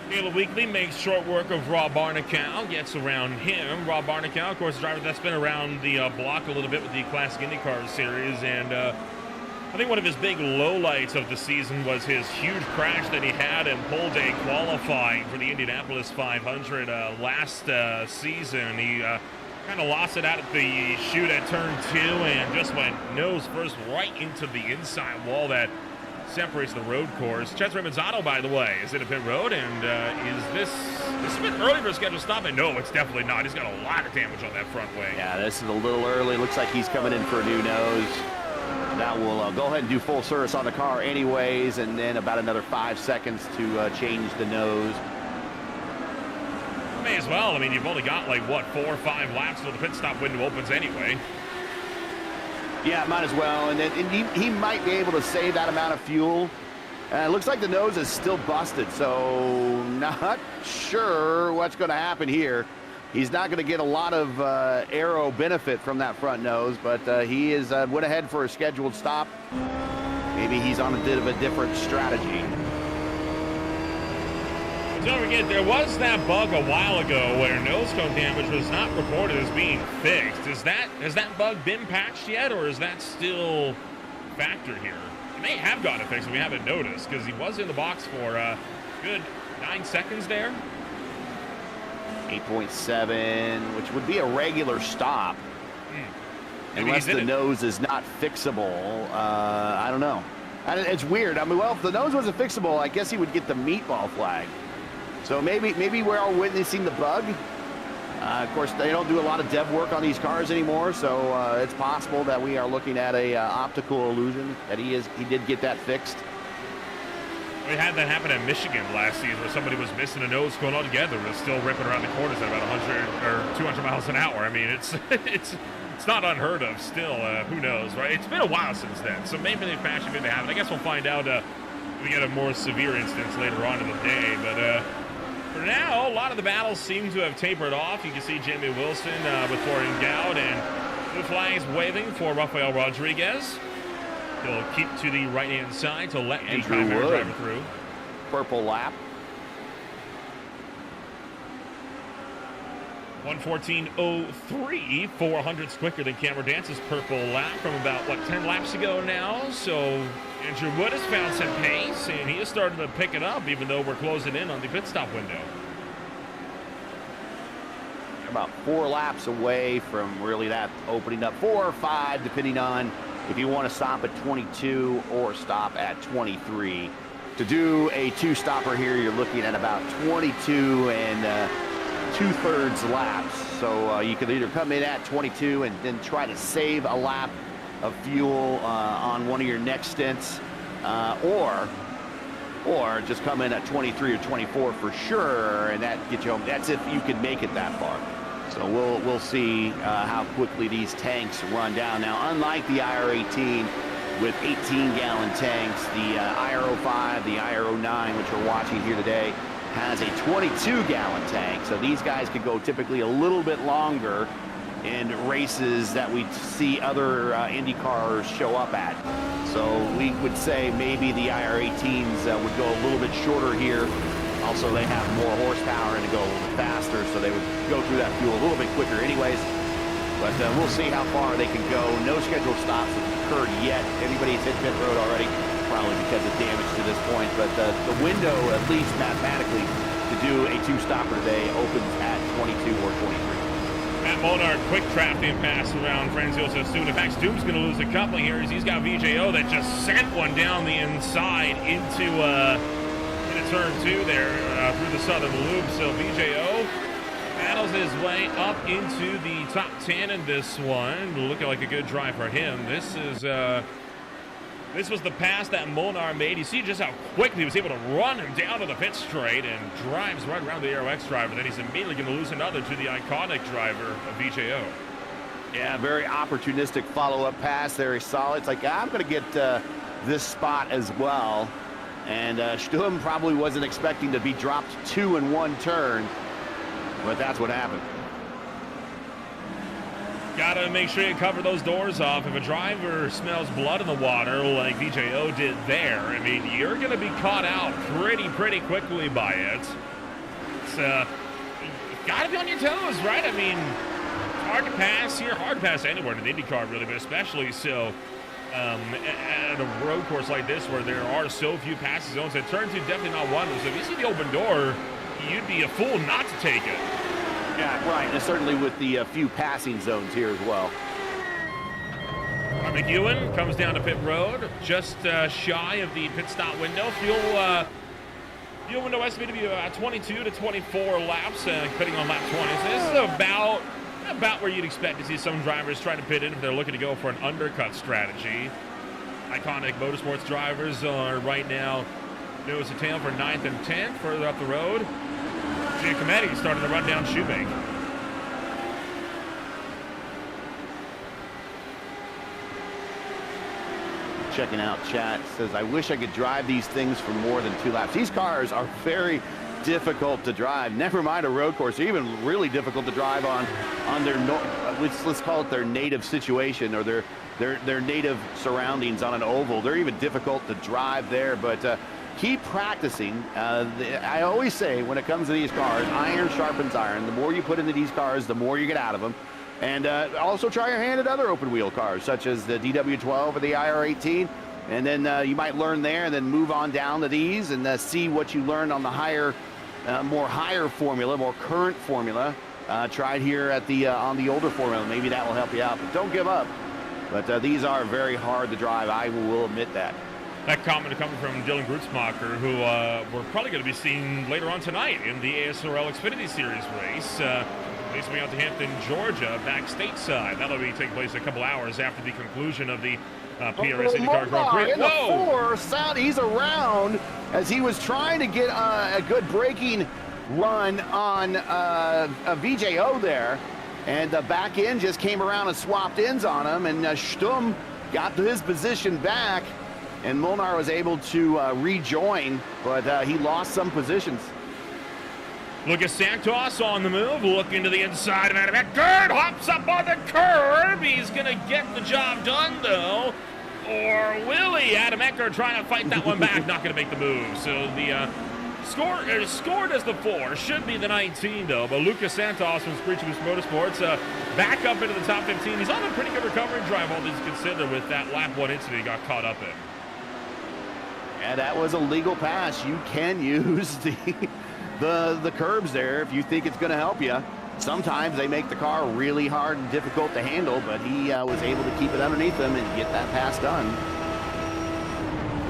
Taylor Weekly makes short work of Rob Barnicow, gets around him. Rob Barnicow, of course, a driver that's been around the block a little bit with the Classic Indycar series, and I think one of his big lowlights of the season was his huge crash that he had in pole day qualifying for the Indianapolis 500 last season. He kind of lost it out at the chute at turn 2 and just went nose first right into the inside wall that separates the road course. Cesare Manzano, by the way, is in a pit road, and is this a bit early for a scheduled stop? And no, it's definitely not. He's got a lot of damage on that front wing. Yeah, this is a little early. Looks like he's coming in for a new nose. That will go ahead and do full service on the car anyways, and then about another 5 seconds to change the nose. may as well. I mean, you've only got like, what, 4 or 5 laps till the pit stop window opens anyway. Yeah, might as well. And he might be able to save that amount of fuel. It looks like the nose is still busted, so not sure what's going to happen here. He's not going to get a lot of aero benefit from that front nose, but he is went ahead for a scheduled stop. Maybe he's on a bit of a different strategy. Don't forget, there was that bug a while ago where nose cone damage was not reported as being fixed. Has that bug been patched yet, or is that still a factor here? He may have gotten it fixed, and we haven't noticed, because he was in the box for a good 9 seconds there. 8.7, which would be a regular stop. Unless the nose is not fixable. I don't know. It's weird. I mean, well, if the nose wasn't fixable, I guess he would get the meatball flag. So maybe we're all witnessing the bug. Of course, they don't do a lot of dev work on these cars anymore, so it's possible that we are looking at a optical illusion, that he did get that fixed. We had that happen at Michigan last season, where somebody was missing a nose cone altogether, was still ripping around the corners at about 100 or 200 miles an hour. I mean, it's not unheard of still. Who knows, right? It's been a while since then, so maybe they've patched it, maybe they haven't. I guess we'll find out if we get a more severe instance later on in the day, but for now, a lot of the battles seem to have tapered off. You can see Jamie Wilson with Florian Goud, and the flags waving for Rafael Rodriguez. He'll keep to the right-hand side to let the Chimera driver through. Purple lap. 1:14.03, 400ths quicker than Cameron Dance's purple lap from about, 10 laps ago now. So Andrew Wood has found some pace, and he has started to pick it up, even though we're closing in on the pit stop window. About 4 laps away from really that opening up. 4 or 5, depending on if you want to stop at 22 or stop at 23. To do a 2-stopper here, you're looking at about 22 and 2/3 laps. So you could either come in at 22 and then try to save a lap of fuel on one of your next stints, or just come in at 23 or 24 for sure, and that gets you home. That's if you can make it that far. So we'll see how quickly these tanks run down. Now, unlike the IR-18 with 18-gallon tanks, the IR-05, the IR-09, which we're watching here today, has a 22-gallon tank. So these guys could go typically a little bit longer in races that we see other Indy cars show up at. So we would say maybe the IR-18s would go a little bit shorter here. Also, they have more horsepower and to go a little bit faster, so they would go through that fuel a little bit quicker anyways. But we'll see how far they can go. No scheduled stops have occurred yet. Everybody's hit pit road already, probably because of damage to this point. But the window, at least mathematically, to do a 2-stopper today opens at 22 or 23. Matt Molnar, quick drafting pass around Franzioso Soon. In fact, Stoop's going to lose a couple here as he's got VJO that just sent one down the inside into turn 2 there through the southern loop. So VJO battles his way up into the top 10 in this one. Looking like a good drive for him. This was the pass that Molnar made. You see just how quickly he was able to run him down to the pit straight and drives right around the Aero X driver. Then he's immediately going to lose another to the iconic driver of VJO. Yeah, very opportunistic follow-up pass. Very solid. It's like, I'm going to get this spot as well. And Sturm probably wasn't expecting to be dropped 2 in 1 turn, but that's what happened. Got to make sure you cover those doors off. If a driver smells blood in the water like VJO did there, I mean, you're going to be caught out pretty quickly by it. It's got to be on your toes, right? I mean, it's hard to pass here, hard to pass anywhere in an IndyCar, really, but especially so at a road course like this where there are so few passing zones. At turn 2, definitely not one. So if you see the open door, you'd be a fool not to take it. Yeah, right, and certainly with the few passing zones here as well. McEwen comes down to pit road, just shy of the pit stop window. Fuel window estimated to be 22 to 24 laps, pitting on lap 20. So this is about where you'd expect to see some drivers try to pit in if they're looking to go for an undercut strategy. Iconic Motorsports drivers are right now nose to tail for 9th and 10th further up the road. Cometti starting to run down Shoebank. Checking out chat, says, I wish I could drive these things for more than 2 laps. These cars are very difficult to drive. Never mind a road course, they're even really difficult to drive on their, let's call it their native situation or their native surroundings on an oval. They're even difficult to drive there, but keep practicing. I always say when it comes to these cars, iron sharpens iron. The more you put into these cars, the more you get out of them. And also try your hand at other open wheel cars, such as the DW12 or the IR18. And then you might learn there and then move on down to these and see what you learned on the higher, more higher formula, more current formula. Tried here at the on the older formula. Maybe that will help you out, but don't give up. But these are very hard to drive. I will admit that. That comment coming from Dylan Grutzmacher, who we're probably going to be seeing later on tonight in the ASRL Xfinity Series race. Racing out to Hampton, Georgia, back stateside. That'll be taking place a couple hours after the conclusion of the PRS Indycar Grand Prix. Whoa! He's around as he was trying to get a good braking run on a VJO there. And the back end just came around and swapped ends on him. And Sturm got to his position back. And Molnar was able to rejoin, but he lost some positions. Lucas Santos on the move, looking to the inside of Adam Eckert, hops up on the curb. He's going to get the job done, though. Or will he? Adam Eckert trying to fight that one back, not going to make the move. So the scored as the 4, should be the 19, though. But Lucas Santos from Screech Boost Motorsports back up into the top 15. He's on a pretty good recovery drive, all things considered, with that lap 1 incident he got caught up in. And that was a legal pass. You can use the curbs there if you think it's going to help you. Sometimes they make the car really hard and difficult to handle, but he was able to keep it underneath him and get that pass done.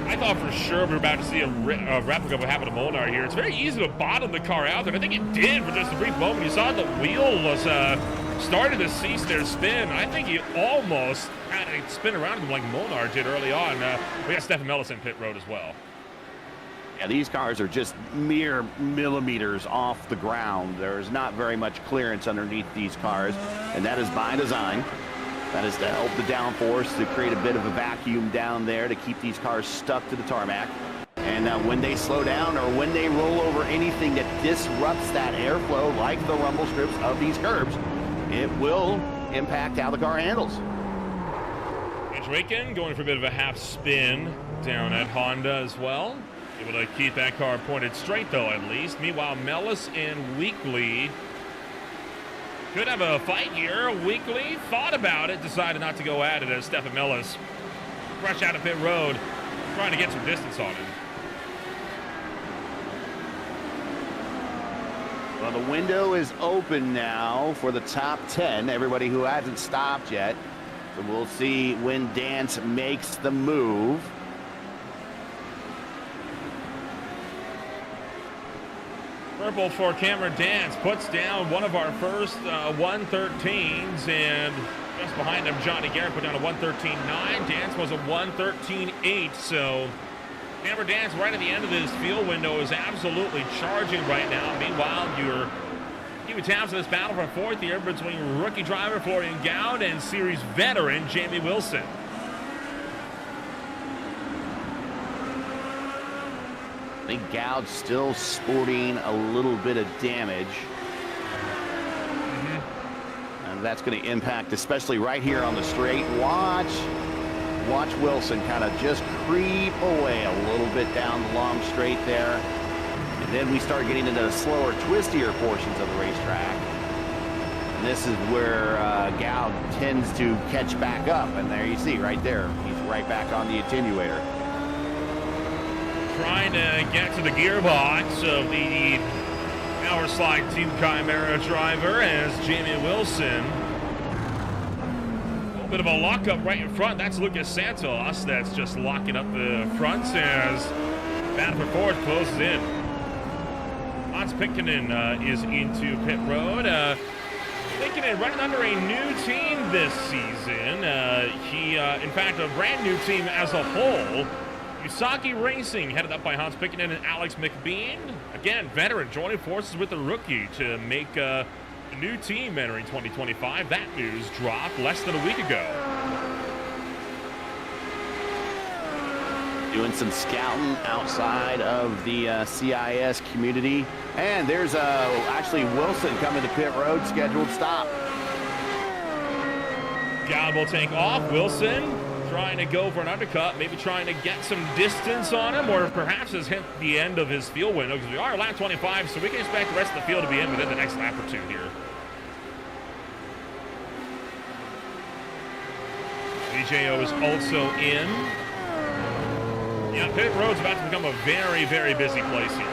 I thought for sure we were about to see a replica of what happened to Molnar here. It's very easy to bottom the car out there. I think it did for just a brief moment. You saw the wheel was started to cease their spin. I think he almost had it spin around him like Molnar did early on. We got Stefan Mellis in pit road as well. Yeah, these cars are just mere millimeters off the ground. There's not very much clearance underneath these cars, and that is by design. That is to help the downforce to create a bit of a vacuum down there to keep these cars stuck to the tarmac. And when they slow down or when they roll over anything that disrupts that airflow, like the rumble strips of these curbs, it will impact how the car handles. Draken going for a bit of a half spin down at Honda as well. Able to keep that car pointed straight, though, at least. Meanwhile, Mellis and Weekly could have a fight here. Weekly thought about it, decided not to go at it as Stefan Mellis rushed out of pit road, trying to get some distance on him. Well, the window is open now for the top 10, everybody who hasn't stopped yet. So we'll see when Dance makes the move. Purple for Cameron Dance puts down one of our first 113s, and just behind him, Johnny Garrett put down a 113.9. Dance was a 113.8, so Cameron Dance right at the end of this field window is absolutely charging right now. Meanwhile, you're keeping tabs on this battle for fourth here between rookie driver Florian Gowd and series veteran Jamie Wilson. I think Gowd's still sporting a little bit of damage. And that's going to impact, especially right here on the straight. Watch Wilson kind of just creep away a little bit down the long straight there. And then we start getting into the slower, twistier portions of the racetrack. And this is where Gowd tends to catch back up. And there you see right there, he's right back on the attenuator. Trying to get to the gearbox of the Power Slide Team Chimera driver as Jamie Wilson. A little bit of a lockup right in front. That's Lucas Santos. That's just locking up the fronts as battle for fourth closes in. Hans Pinkinen is into pit road. Pinkinen running under a new team this season. He, in fact, a brand new team as a whole. Usagi Racing, headed up by Hans Pickenden and Alex McBean. Again, veteran joining forces with the rookie to make a new team entering 2025. That news dropped less than a week ago. Doing some scouting outside of the CIS community. And there's actually Wilson coming to pit road, scheduled stop. Gallup will take off. Wilson trying to go for an undercut, maybe trying to get some distance on him, or perhaps has hit the end of his field window, because we are lap 25, so we can expect the rest of the field to be in within the next lap or two here. VJO is also in. Yeah, pit road's about to become a very, very busy place here.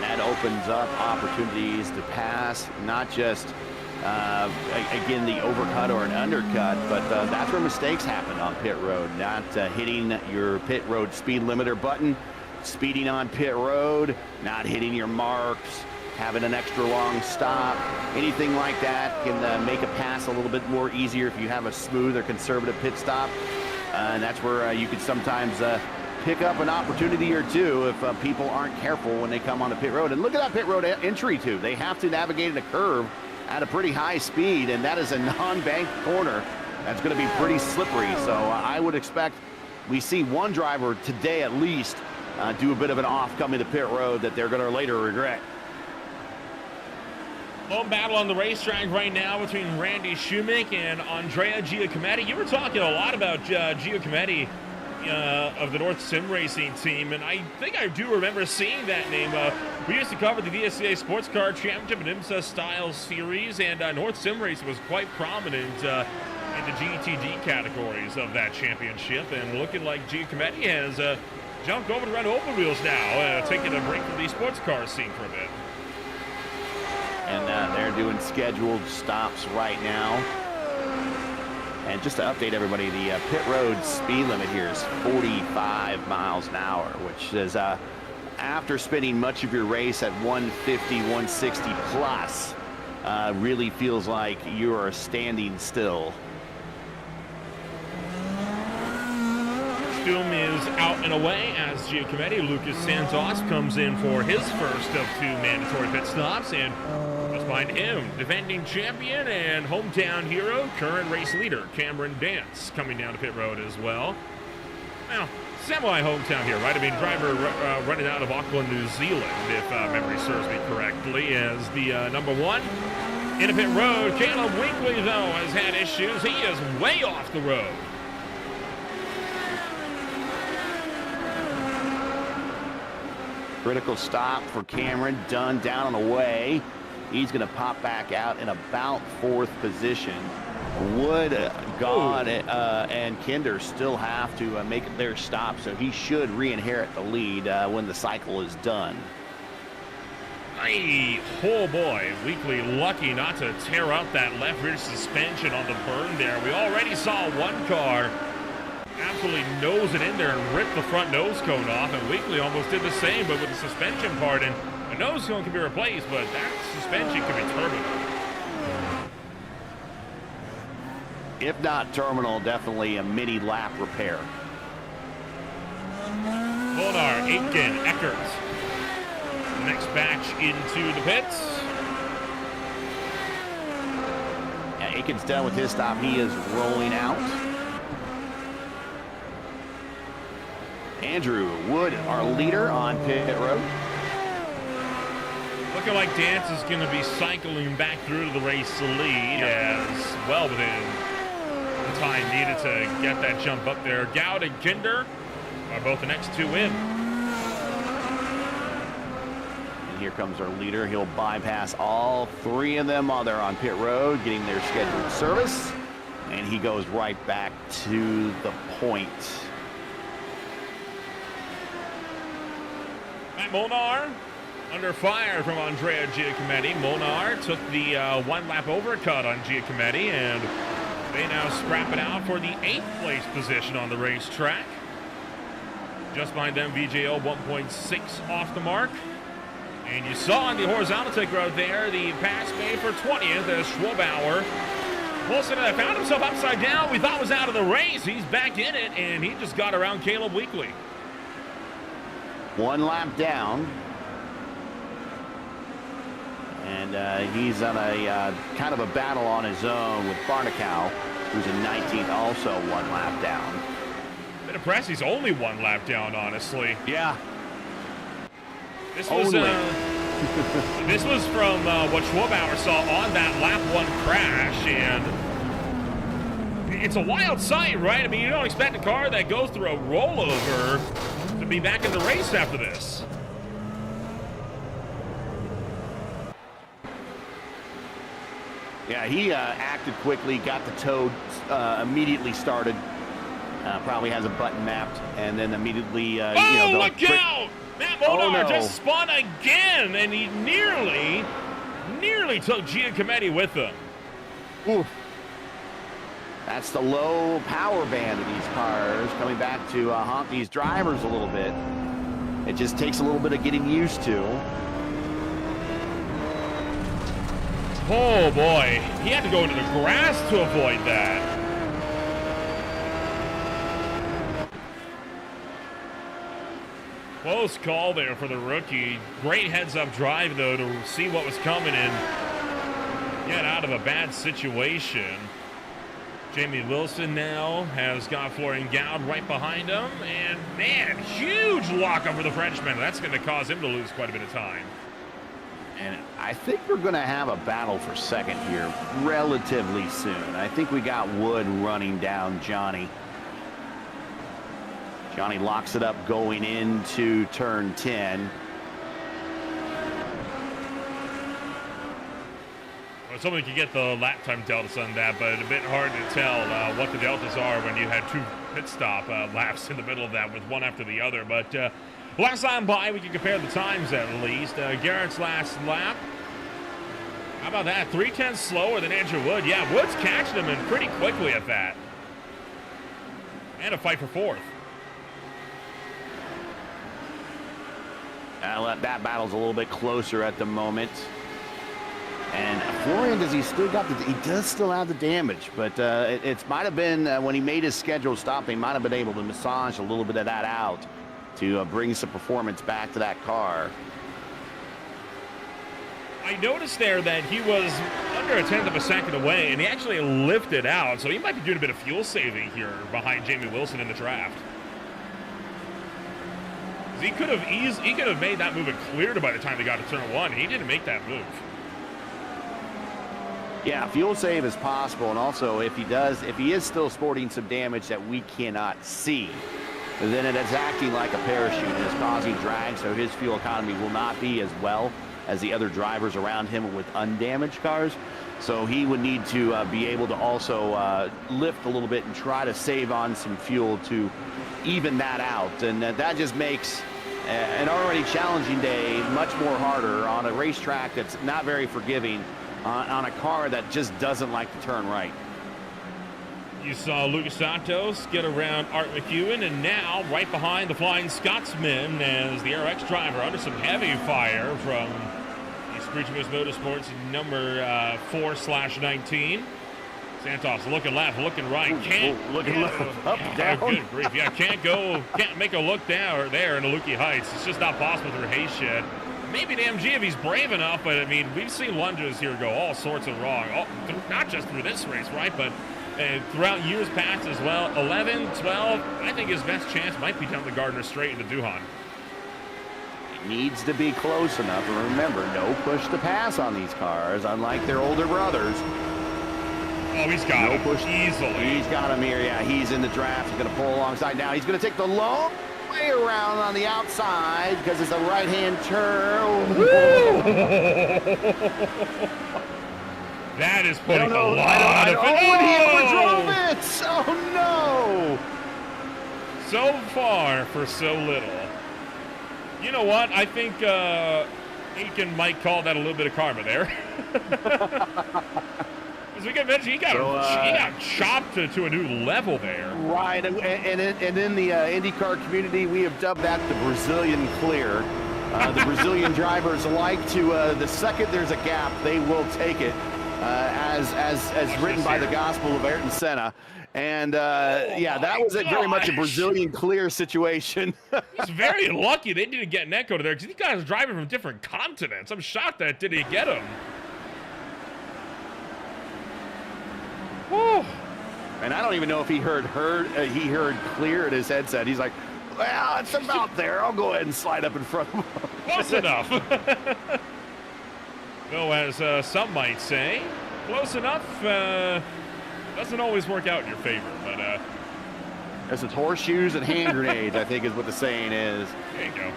That opens up opportunities to pass, not just again, the overcut or an undercut, but that's where mistakes happen on pit road. Not hitting your pit road speed limiter button, speeding on pit road, not hitting your marks, having an extra long stop, anything like that can make a pass a little bit more easier if you have a smooth or conservative pit stop. And that's where you could sometimes pick up an opportunity or two if people aren't careful when they come on the pit road. And look at that pit road entry too. They have to navigate a curve at a pretty high speed, and that is a non-bank corner. That's going to be pretty slippery. So I would expect we see one driver today at least do a bit of an off coming to pit road that they're going to later regret. Lone battle on the racetrack right now between Randy Schumacher and Andrea Giacometti. You were talking a lot about Giacometti of the North Sim Racing team, and I think I do remember seeing that name. We used to cover the VSCA Sports Car Championship and IMSA Style Series, and North Sim Racing was quite prominent in the GTD categories of that championship, and looking like Giacometti has jumped over to run open wheels now, taking a break from the sports car scene for a bit. And they're doing scheduled stops right now. And just to update everybody, the pit road speed limit here is 45 miles an hour, which is after spending much of your race at 150, 160 plus, really feels like you are standing still. Doom is out and away as Giacometti. Lucas Santos comes in for his first of two mandatory pit stops, and just behind him, defending champion and hometown hero, current race leader Cameron Dance, coming down to pit road as well. Well, semi-hometown here, right? I mean, driver running out of Auckland, New Zealand, if memory serves me correctly, as the number one in a pit road. Caleb Winkley, though, has had issues. He is way off the road. Critical stop for Cameron, done down and away. He's going to pop back out in about fourth position. Wood, God, and Kinder still have to make their stop, so he should re-inherit the lead when the cycle is done. Hey, oh boy, Weekly lucky not to tear out that left rear suspension on the burn there. We already saw one car absolutely nose it in there and rip the front nose cone off, and Weekly almost did the same, but with the suspension part, and the nose cone can be replaced, but that suspension can be terminal. If not terminal, definitely a mini lap repair. Volnar, Aitken, Eckert. Next batch into the pits. Yeah, Aitken's done with his stop. He is rolling out. Andrew Wood, our leader on pit road. Looking like Dance is going to be cycling back through to the race lead as well within the time needed to get that jump up there. Gowd and Kinder are both the next two in. And here comes our leader. He'll bypass all three of them while they're on pit road, getting their scheduled service. And he goes right back to the point. Matt Molnar under fire from Andrea Giacometti. Molnar took the one-lap overcut on Giacometti, and they now scrap it out for the 8th place position on the racetrack. Just behind them, VJO 1.6 off the mark. And you saw on the horizontal take road there, the pass made for 20th as Schwabauer Wilson found himself upside down. We thought was out of the race. He's back in it, and he just got around Caleb Weekly. 1 lap down. And he's on a kind of a battle on his own with Barnacow, who's in 19th, also 1 lap down. Bit impressed. He's only 1 lap down, honestly. Yeah. This was this was from what Schwabauer saw on that lap 1 crash, and it's a wild sight, right? I mean, you don't expect a car that goes through a rollover to be back in the race after this. Yeah, he acted quickly, got the tow immediately started. Probably has a button mapped, and then immediately, look out! Matt Modar just spun again, and he nearly took Giacometti with him. Oof. That's the low power band of these cars coming back to haunt these drivers a little bit. It just takes a little bit of getting used to. Oh boy, he had to go into the grass to avoid that. Close call there for the rookie. Great heads-up drive, though, to see what was coming and get out of a bad situation. Jamie Wilson now has got Florian Gaud right behind him. And, man, huge lockup for the Frenchman. That's going to cause him to lose quite a bit of time. And I think we're going to have a battle for second here relatively soon. I think we got Wood running down Johnny. Johnny locks it up going into turn 10. Well, someone could get the lap time deltas on that, but a bit hard to tell what the deltas are when you had 2 pit stop laps in the middle of that with one after the other. But last time by, we can compare the times at least. Garrett's last lap. How about that? 3/10 slower than Andrew Wood. Yeah, Wood's catching him and pretty quickly at that. And a fight for 4th. That battle's a little bit closer at the moment. And Florian, he does still have the damage, but it might have been when he made his scheduled stop, he might have been able to massage a little bit of that out to bring some performance back to that car. I noticed there that he was under a 1/10 of a second away, and he actually lifted out, so he might be doing a bit of fuel saving here behind Jamie Wilson in the draft. He could have made that move and cleared by the time they got to turn 1. He didn't make that move. Yeah, fuel save is possible, and also if he is still sporting some damage that we cannot see, then it is acting like a parachute and is causing drag, so his fuel economy will not be as well as the other drivers around him with undamaged cars. So he would need to be able to also lift a little bit and try to save on some fuel to even that out, and that just makes an already challenging day much more harder on a racetrack that's not very forgiving, on a car that just doesn't like to turn right. You saw Lucas Santos get around Art McEwen, and now right behind the Flying Scotsman as the RX driver under some heavy fire from the Screech Moose Motorsports number 4/19. Santos looking left, looking right, looking left, up, down. Good grief, yeah, can't make a look down or there in the Lukey Heights. It's just not possible through Hay Shed. Maybe the MG if he's brave enough, but I mean, we've seen lunges here go all sorts of wrong, not just through this race, right, but throughout years past as well. 11, 12, I think his best chance might be down the Gardner Straight into Duhan. It needs to be close enough, and remember, no push to pass on these cars, unlike their older brothers. Oh, he's got him push easily. He's got him here. Yeah, he's in the draft. He's going to pull alongside now. He's going to take the long way around on the outside because it's a right-hand turn. That is putting a lot of... He overdrove it! Oh, no! So far for so little. You know what? I think Aiken might call that a little bit of karma there. As we can mention, he got chopped to a new level there. Right, and in the IndyCar community, we have dubbed that the Brazilian clear. The Brazilian drivers like to, the second there's a gap, they will take it. as written by the Gospel of Ayrton Senna. And yeah, that was very much a Brazilian clear situation. He's very lucky they didn't get an echo to there because these guys are driving from different continents. I'm shocked that didn't get him. Whew. And I don't even know if he heard clear in his headset. He's like, well, it's about there. I'll go ahead and slide up in front of him. Close enough. No, as some might say, close enough doesn't always work out in your favor, but this is horseshoes and hand grenades, I think is what the saying is. There you go.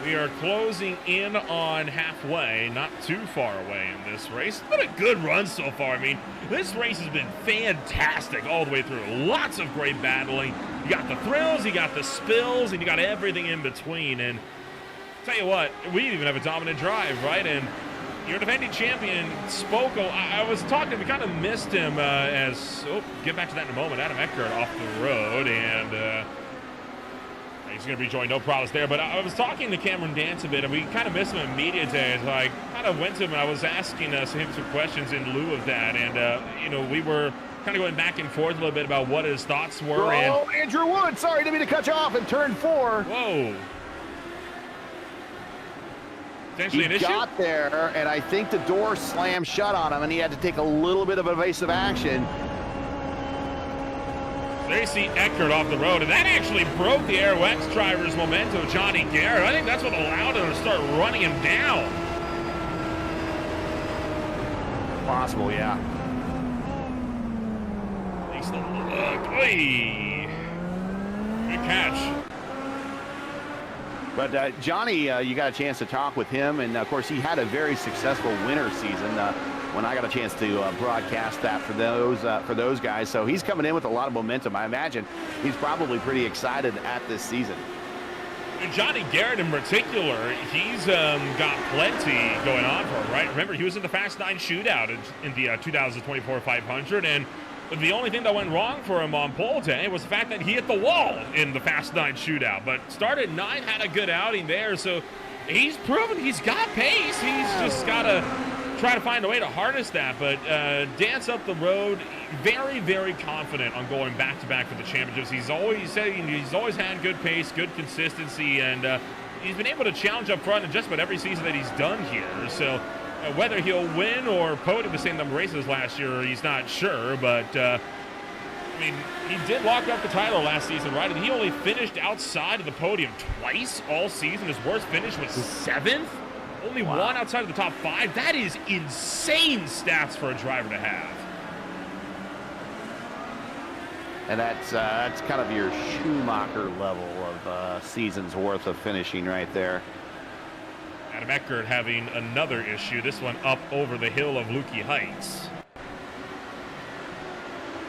We are closing in on halfway, not too far away in this race. It's been a good run so far. I mean, this race has been fantastic all the way through. Lots of great battling. You got the thrills, you got the spills, and you got everything in between. And tell you what, we even have a dominant drive, right? And your defending champion, Spoko, I was talking, we kind of missed him get back to that in a moment. Adam Eckert off the road, and he's going to rejoin, no problems there. But I was talking to Cameron Dance a bit, and we kind of missed him in media day. So I kind of went to him, and I was asking him some questions in lieu of that. And, we were kind of going back and forth a little bit about what his thoughts were. Oh, Andrew Wood, sorry, didn't mean to cut you off in turn 4. Whoa. Potentially an issue? He got there, and I think the door slammed shut on him, and he had to take a little bit of evasive action. They see Eckert off the road, and that actually broke the Aero X driver's momentum, Johnny Garrett. I think that's what allowed him to start running him down. Possible, yeah. Takes the look. Oy. Good catch. But Johnny, you got a chance to talk with him, and of course he had a very successful winter season. When I got a chance to broadcast that for those guys, so he's coming in with a lot of momentum. I imagine he's probably pretty excited at this season. And Johnny Garrett in particular, he's got plenty going on for him, right? Remember, he was in the Fast 9 shootout in the 2024 500, and the only thing that went wrong for him on pole day was the fact that he hit the wall in the Fast 9 shootout. But started 9, had a good outing there, so he's proven he's got pace. He's just got to try to find a way to harness that. But Dance up the road, very, very confident on going back-to-back for the championships. He's always had good pace, good consistency, and he's been able to challenge up front in just about every season that he's done here. So whether he'll win or podium the same number of races last year, he's not sure. But, I mean, he did lock up the title last season, right? And he only finished outside of the podium twice all season. His worst finish was 7th. Only one outside of the top 5. That is insane stats for a driver to have. And that's kind of your Schumacher level of seasons worth of finishing right there. Adam Eckert having another issue. This one up over the hill of Lukey Heights.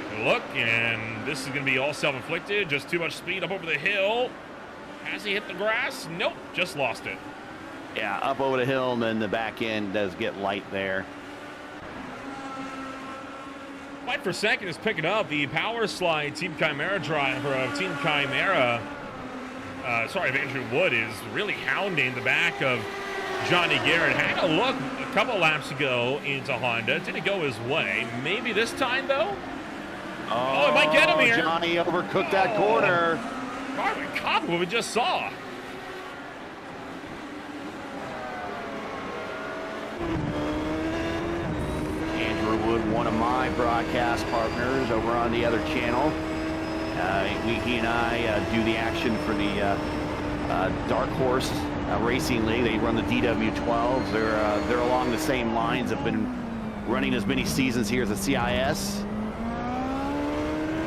Take a look, and this is going to be all self-inflicted. Just too much speed up over the hill. Has he hit the grass? Nope, just lost it. Yeah, up over the hill, and then the back end does get light there. Fight for second is picking up. The Power Slide Team Chimera driver of Team Chimera, Andrew Wood, is really hounding the back of Johnny Garrett. Had a look a couple laps ago into Honda. Didn't go his way. Maybe this time, though? Oh, it might get him here. Johnny overcooked that corner. Carbon copy, what we just saw. Andrew Wood, one of my broadcast partners over on the other channel. He and I do the action for the Dark Horse Racing League. They run the DW12s. They're along the same lines. Have been running as many seasons here as the CIS.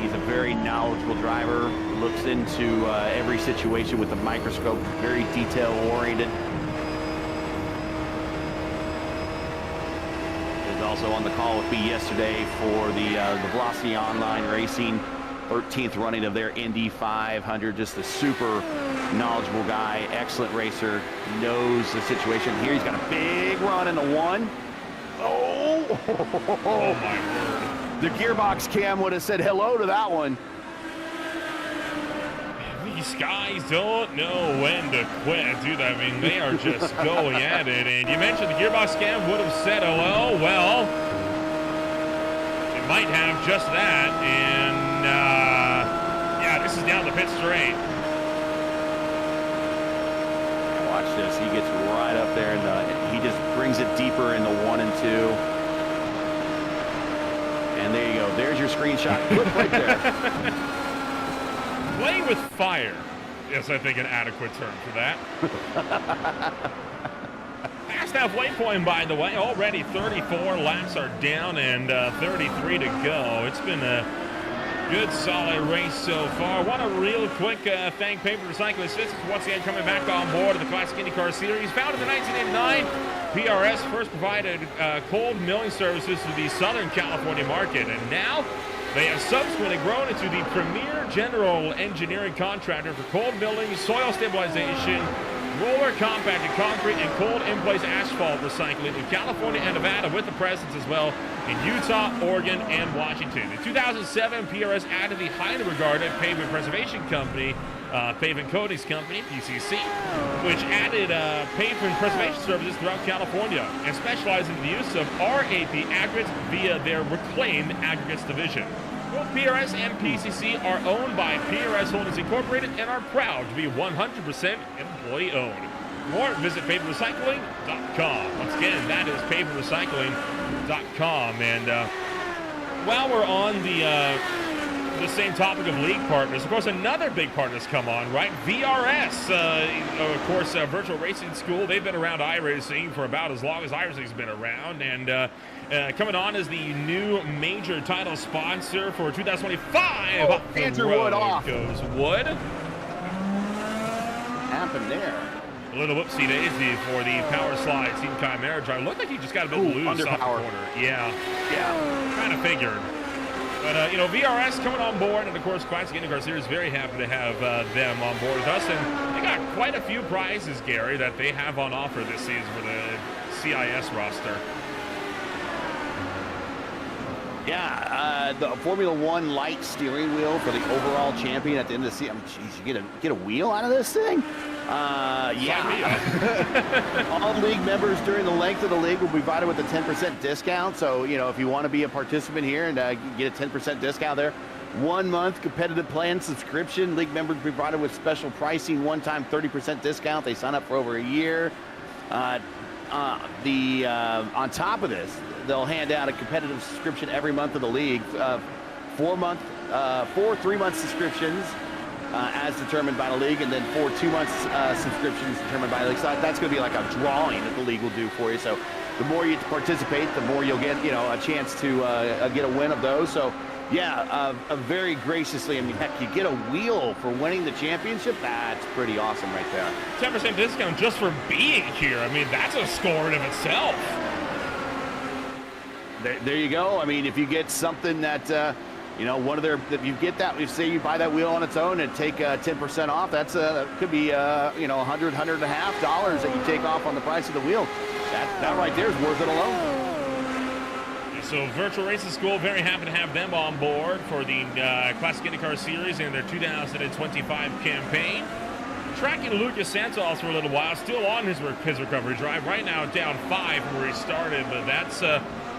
He's a very knowledgeable driver. Looks into every situation with a microscope. Very detail oriented. Also on the call with me yesterday for the Velocity Online Racing 13th running of their Indy 500. Just a super knowledgeable guy, excellent racer, knows the situation. Here he's got a big run in the 1. Oh, oh my word. The gearbox cam would have said hello to that one. He's these guys don't know when to quit, do they? I mean, they are just going at it. And you mentioned the gearbox cam would have said hello. Well, it might have just that. And, yeah, this is down the pit straight. Watch this. He gets right up there, and he just brings it deeper in the 1 and 2. And there you go. There's your screenshot clip right there. Play with fire is, I think, an adequate term for that. Past halfway point, by the way. Already 34 laps are down and 33 to go. It's been a good, solid race so far. Want to real quick thank Paper Recycling Systems once again coming back on board of the Classic IndyCar Series. Founded in 1989, PRS first provided cold milling services to the Southern California market, and now they have subsequently grown into the premier general engineering contractor for cold milling, soil stabilization, roller compacted concrete, and cold in-place asphalt recycling in California and Nevada, with a presence as well in Utah, Oregon, and Washington. In 2007, PRS added the highly regarded pavement preservation company, Pavement Coatings Company, PCC, which added pavement preservation services throughout California and specialized in the use of RAP aggregates via their Reclaim Aggregates division. Both PRS and PCC are owned by PRS Holdings Incorporated and are proud to be 100% employee-owned. More, visit paperrecycling.com. Once again, that is paperrecycling.com. And while we're on the same topic of league partners, of course, another big partner's come on, right? VRS, of course, Virtual Racing School. They've been around iRacing for about as long as iRacing's been around, and coming on as the new major title sponsor for 2025. Oh, Andrew Wood off. Goes Wood. Happened there. A little whoopsie daisy for the Power Slide Team Chimera driver. Looked like he just got a bit loose off the corner. Yeah. Kind of figured. But, VRS coming on board, and, of course, Classic IndyCar Series, very happy to have them on board with us. And they got quite a few prizes, Gary, that they have on offer this season for the CIS roster. Yeah, the Formula One light steering wheel for the overall champion at the end of the season. Jeez, you get a wheel out of this thing? Yeah. All league members during the length of the league will be provided with a 10% discount. So, if you want to be a participant here and get a 10% discount there. 1 month competitive plan subscription. League members will be provided with special pricing, one-time 30% discount. They sign up for over a year. On top of this, they'll hand out a competitive subscription every month of the league. 4 3-month subscriptions as determined by the league, and then 4 2-month subscriptions determined by the league. So that's going to be like a drawing that the league will do for you. So the more you participate, the more you'll get, a chance to get a win of those. So yeah, very graciously, heck, you get a wheel for winning the championship. That's pretty awesome right there. 10% discount just for being here. That's a score in of itself. There you go. If you get something that, one of their, if you get that, if say you buy that wheel on its own and take 10% off, that's could be, $100, $150 that you take off on the price of the wheel. That right there is worth it alone. So Virtual Racing School, very happy to have them on board for the Classic IndyCar Series and their 2025 campaign. Tracking Lucas Santos for a little while, still on his recovery drive. Right now down 5 from where he started, but that's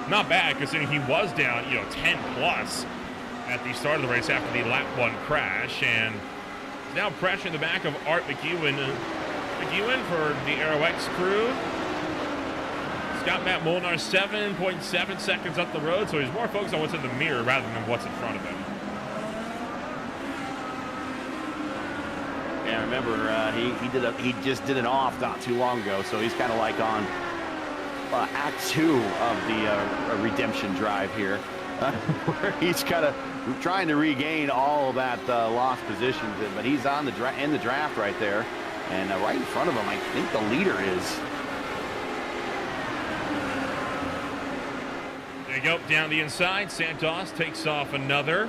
not bad considering he was down, 10 plus at the start of the race after the lap 1 crash, and now pressuring the back of Art McEwen. McEwen for the AeroX crew. Scott Matt Molnar 7.7 seconds up the road, so he's more focused on what's in the mirror rather than what's in front of him. Yeah, remember he just did an off not too long ago, so he's kind of like on Act 2 of the redemption drive here, where he's kind of trying to regain all of that lost position, but he's on in the draft right there, and right in front of him, I think the leader is. There you go, down the inside, Santos takes off another.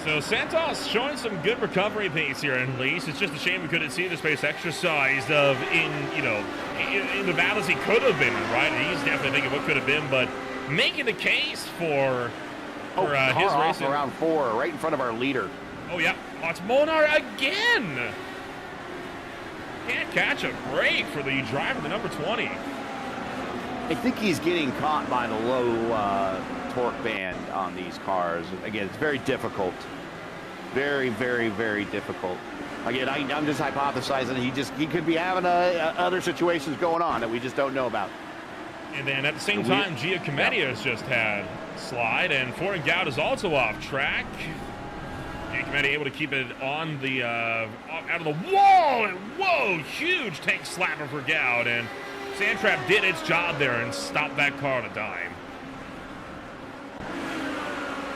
So Santos showing some good recovery pace here at least. It's just a shame we couldn't see this pace exercised in the battles he could have been in, right? And he's definitely thinking what could have been, but making the case for his race around 4, right in front of our leader. Oh, yeah. Oh, it's Molnar again. Can't catch a break for the driver, the number 20. I think he's getting caught by the low torque band on these cars. Again, it's very difficult. Very, very, very difficult. Again, I'm just hypothesizing he could be having other situations going on that we just don't know about. And then at the same time, Giacometti has just had slide, and Foreign Gout is also off track. Giacometti able to keep it on the out of the wall, and whoa, huge tank slapper for Gout, and Sandtrap did its job there and stopped that car on a dime.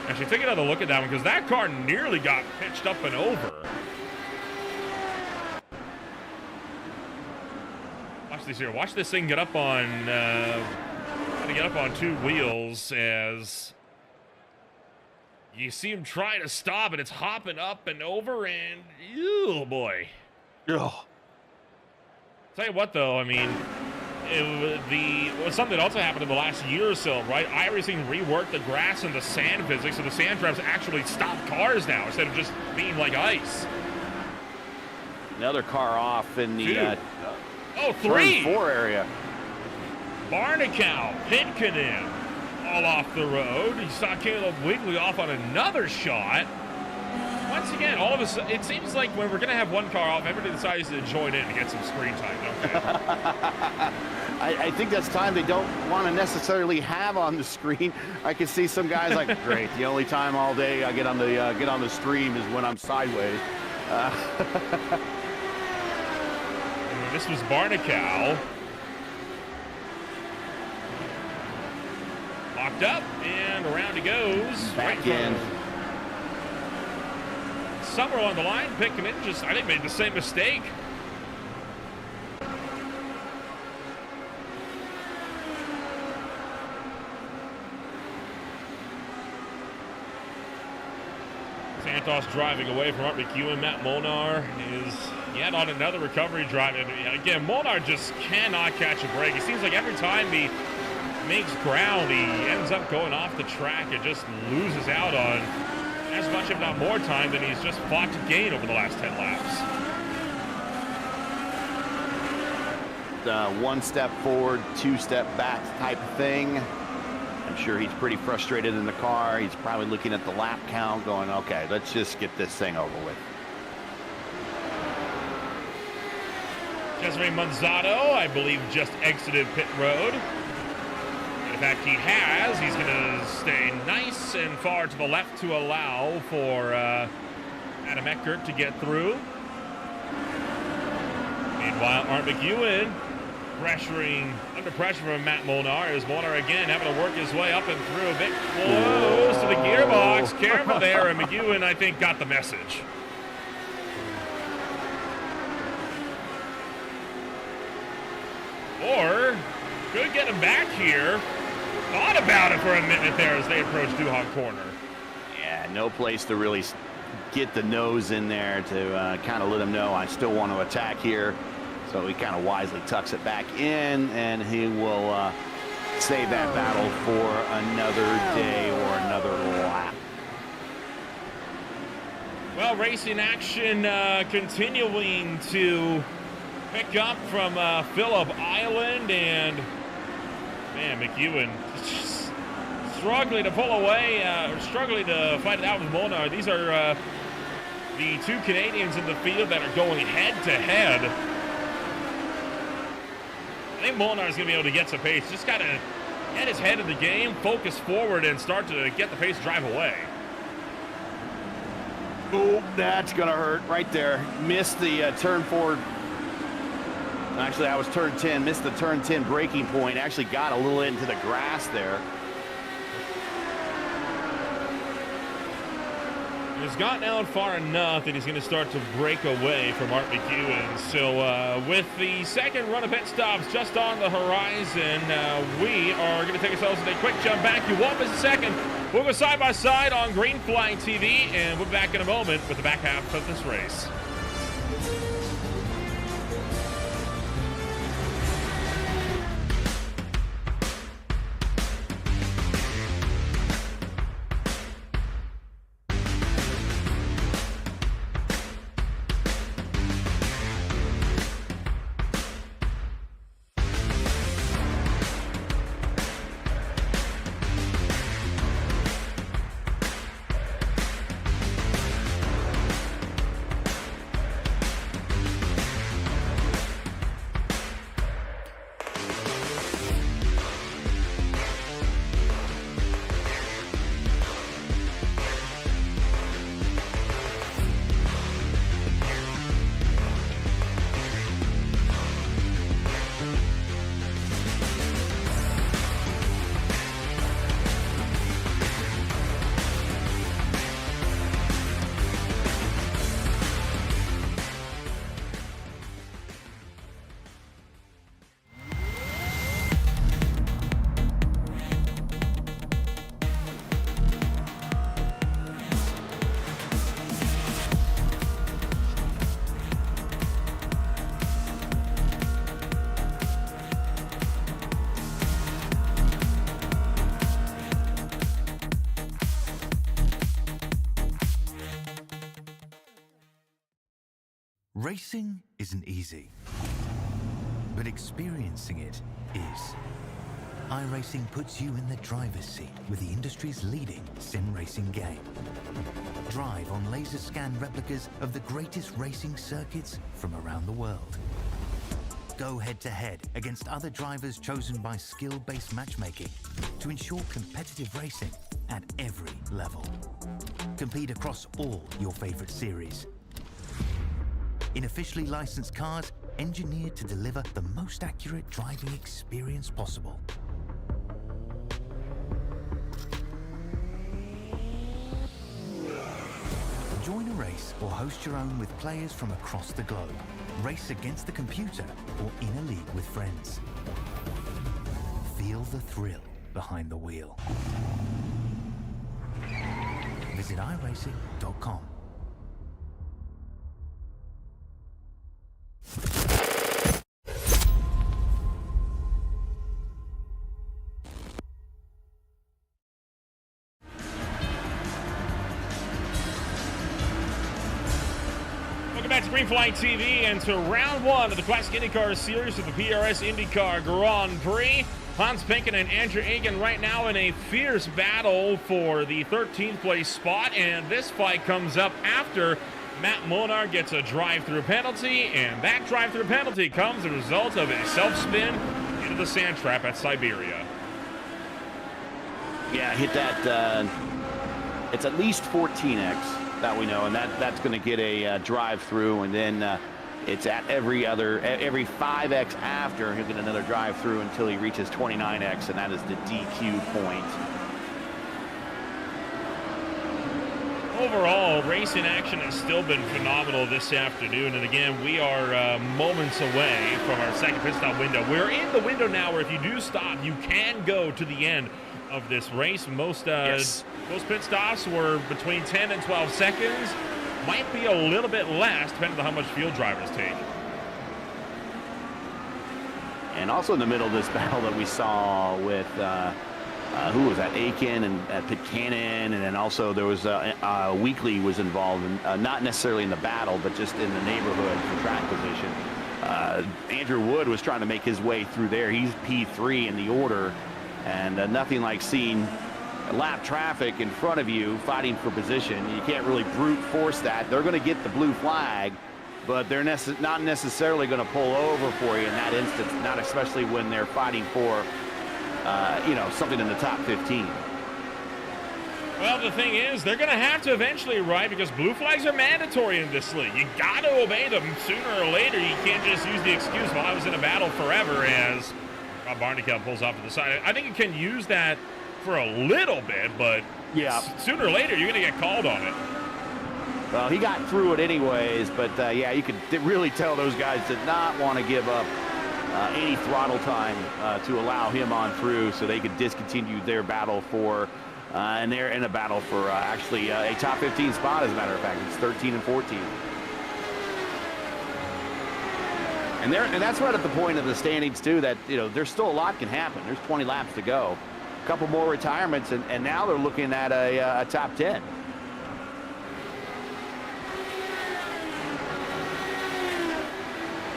Actually, take another look at that one, because that car nearly got pitched up and over. Watch this here. Watch this thing get up on two wheels as you see him try to stop it. It's hopping up and over, and oh boy. Ugh. Tell you what, though, I mean, it was something that also happened in the last year or so, right? iRacing reworked the grass and the sand physics, so the sand traps actually stop cars now instead of just being like ice. Another car off in the three. Turn 4 area. Barnacow, Pitkanen, all off the road. You saw Caleb Wigley off on another shot. Once again, all of us, it seems like when we're going to have one car off, everybody decides to join in to get some screen time, don't they? I think that's time they don't want to necessarily have on the screen. I can see some guys like, great, the only time all day I get on the stream is when I'm sideways. This was Barnacow. Locked up, and around he goes. Back in. Somewhere along the line, Pitkanen just, I think, made the same mistake. Santos driving away from Art McEwen. Matt Molnar is yet on another recovery drive. And again, Molnar just cannot catch a break. It seems like every time he makes ground, he ends up going off the track and just loses out on as much, if not more, time than he's just fought to gain over the last 10 laps. One step forward, 2 step back type of thing. I'm sure he's pretty frustrated in the car. He's probably looking at the lap count going, okay, let's just get this thing over with. Cesare Manzato, I believe, just exited pit road. In fact, he has. He's going to stay nice and far to the left to allow for Adam Eckert to get through. Meanwhile, Art McEwen under pressure from Matt Molnar, as Molnar again having to work his way up and through, a bit close to the gearbox. Careful there, and McEwen, I think, got the message. Or could get him back here. Thought about it for a minute there as they approach Duhon Corner. Yeah, no place to really get the nose in there to kind of let him know I still want to attack here. So he kind of wisely tucks it back in, and he will save that battle for another day or another lap. Well, racing action continuing to pick up from Phillip Island, and man, McEwen struggling to pull away, struggling to fight it out with Molnar. These are the two Canadians in the field that are going head-to-head. I think Molnar is going to be able to get some pace. Just got to get his head in the game, focus forward, and start to get the pace drive away. Oh, that's going to hurt right there. Missed the turn 4. Actually, that was turn 10. Missed the turn 10 braking point. Actually got a little into the grass there. He's gotten out far enough that he's going to start to break away from Art McEwen. So with the second run of pit stops just on the horizon, we are going to take ourselves a quick jump back. You won't miss a second. We'll go side by side on Green Flag TV, and we'll be back in a moment with the back half of this race. Racing isn't easy, but experiencing it is. iRacing puts you in the driver's seat with the industry's leading sim racing game. Drive on laser scan replicas of the greatest racing circuits from around the world. Go head-to-head against other drivers chosen by skill-based matchmaking to ensure competitive racing at every level. Compete across all your favorite series. In officially licensed cars, engineered to deliver the most accurate driving experience possible. Join a race or host your own with players from across the globe. Race against the computer or in a league with friends. Feel the thrill behind the wheel. Visit iRacing.com. Welcome back to Green Flag TV and to round one of the Classic IndyCar Series of the PRS IndyCar Grand Prix. Hans Penken and Andrew Egan right now in a fierce battle for the 13th place spot, and this fight comes up after Matt Monar gets a drive-through penalty, and that drive-through penalty comes as a result of a self-spin into the sand trap at Siberia. Yeah, hit that. It's at least 14x. That we know, and that's going to get a drive-through, and then it's at every 5x after he'll get another drive-through until he reaches 29x, and that is the DQ point. Overall, racing action has still been phenomenal this afternoon, and again, we are moments away from our second pit stop window. We're in the window now where if you do stop, you can go to the end of this race. Most pit stops were between 10 and 12 seconds. Might be a little bit less, depending on how much fuel drivers take. And also in the middle of this battle that we saw with, who was that, Aiken and Pitcairn, and then also there was Weekly was involved, in, not necessarily in the battle, but just in the neighborhood for track position. Andrew Wood was trying to make his way through there. He's P3 in the order, and nothing like seeing lap traffic in front of you fighting for position. You can't really brute force that. They're going to get the blue flag, but they're not necessarily going to pull over for you in that instance, not especially when they're fighting for, something in the top 15. Well, the thing is, they're going to have to eventually, right? Because blue flags are mandatory in this league. You got to obey them sooner or later. You can't just use the excuse, well, I was in a battle forever, as Rob Barnikel pulls off to the side. I think you can use that for a little bit, but yeah, sooner or later you're going to get called on it. Well, he got through it anyways, but yeah, you could really tell those guys did not want to give up any throttle time to allow him on through so they could discontinue their battle for, and they're in a battle for actually a top 15 spot, as a matter of fact. It's 13 and 14. And that's right at the point of the standings, too, that, there's still a lot can happen. There's 20 laps to go. Couple more retirements, and now they're looking at a top 10.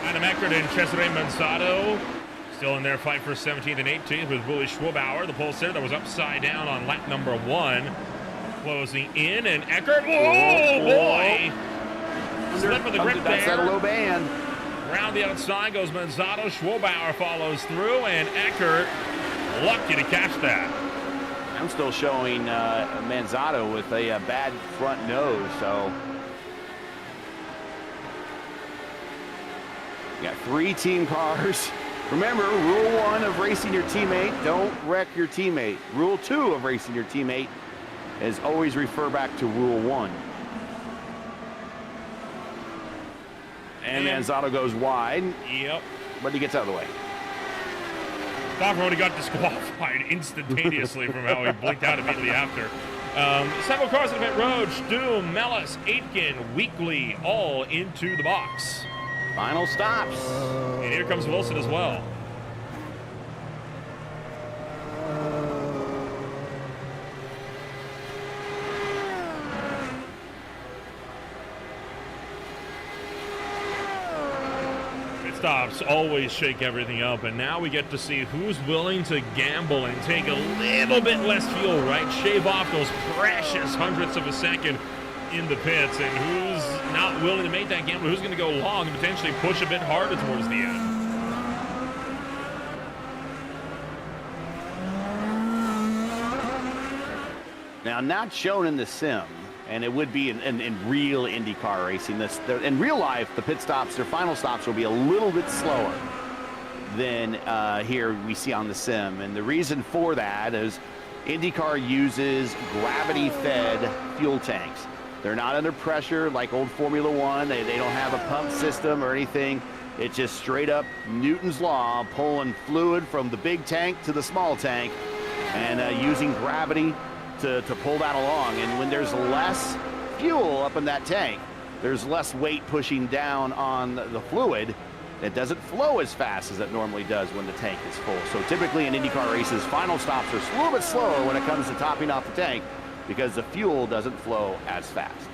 Adam Eckert and Cesare Manzado still in their fight for 17th and 18th with Willie Schwabauer, the pole sitter that was upside down on lap number 1. Closing in, and Eckert, oh boy! Slip of the grip there. That's a low band. Around the outside goes Manzado. Schwabauer follows through, and Eckert lucky to catch that. I'm still showing Manzado with a bad front nose, so you got 3 team cars. Remember, rule 1 of racing your teammate, don't wreck your teammate. Rule 2 of racing your teammate is always refer back to rule 1. And Manzado goes wide. Yep. But he gets out of the way. Already got disqualified instantaneously from how he blinked out immediately after. Several cars on the pit road. Stum, Mellis, Aitken, Weekly, all into the box. Final stops. And here comes Wilson as well. stops always shake everything up, and now we get to see who's willing to gamble and take a little bit less fuel, right? Shave off those precious hundredths of a second in the pits, and who's not willing to make that gamble, who's going to go long and potentially push a bit harder towards the end. Now, not shown in the sim, and it would be in real IndyCar racing. In real life, the pit stops, their final stops will be a little bit slower than here we see on the sim. And the reason for that is IndyCar uses gravity-fed fuel tanks. They're not under pressure like old Formula One. They don't have a pump system or anything. It's just straight up Newton's law, pulling fluid from the big tank to the small tank and using gravity to pull that along. And when there's less fuel up in that tank, there's less weight pushing down on the fluid. It doesn't flow as fast as it normally does when the tank is full. So typically in IndyCar races, final stops are a little bit slower when it comes to topping off the tank because the fuel doesn't flow as fast.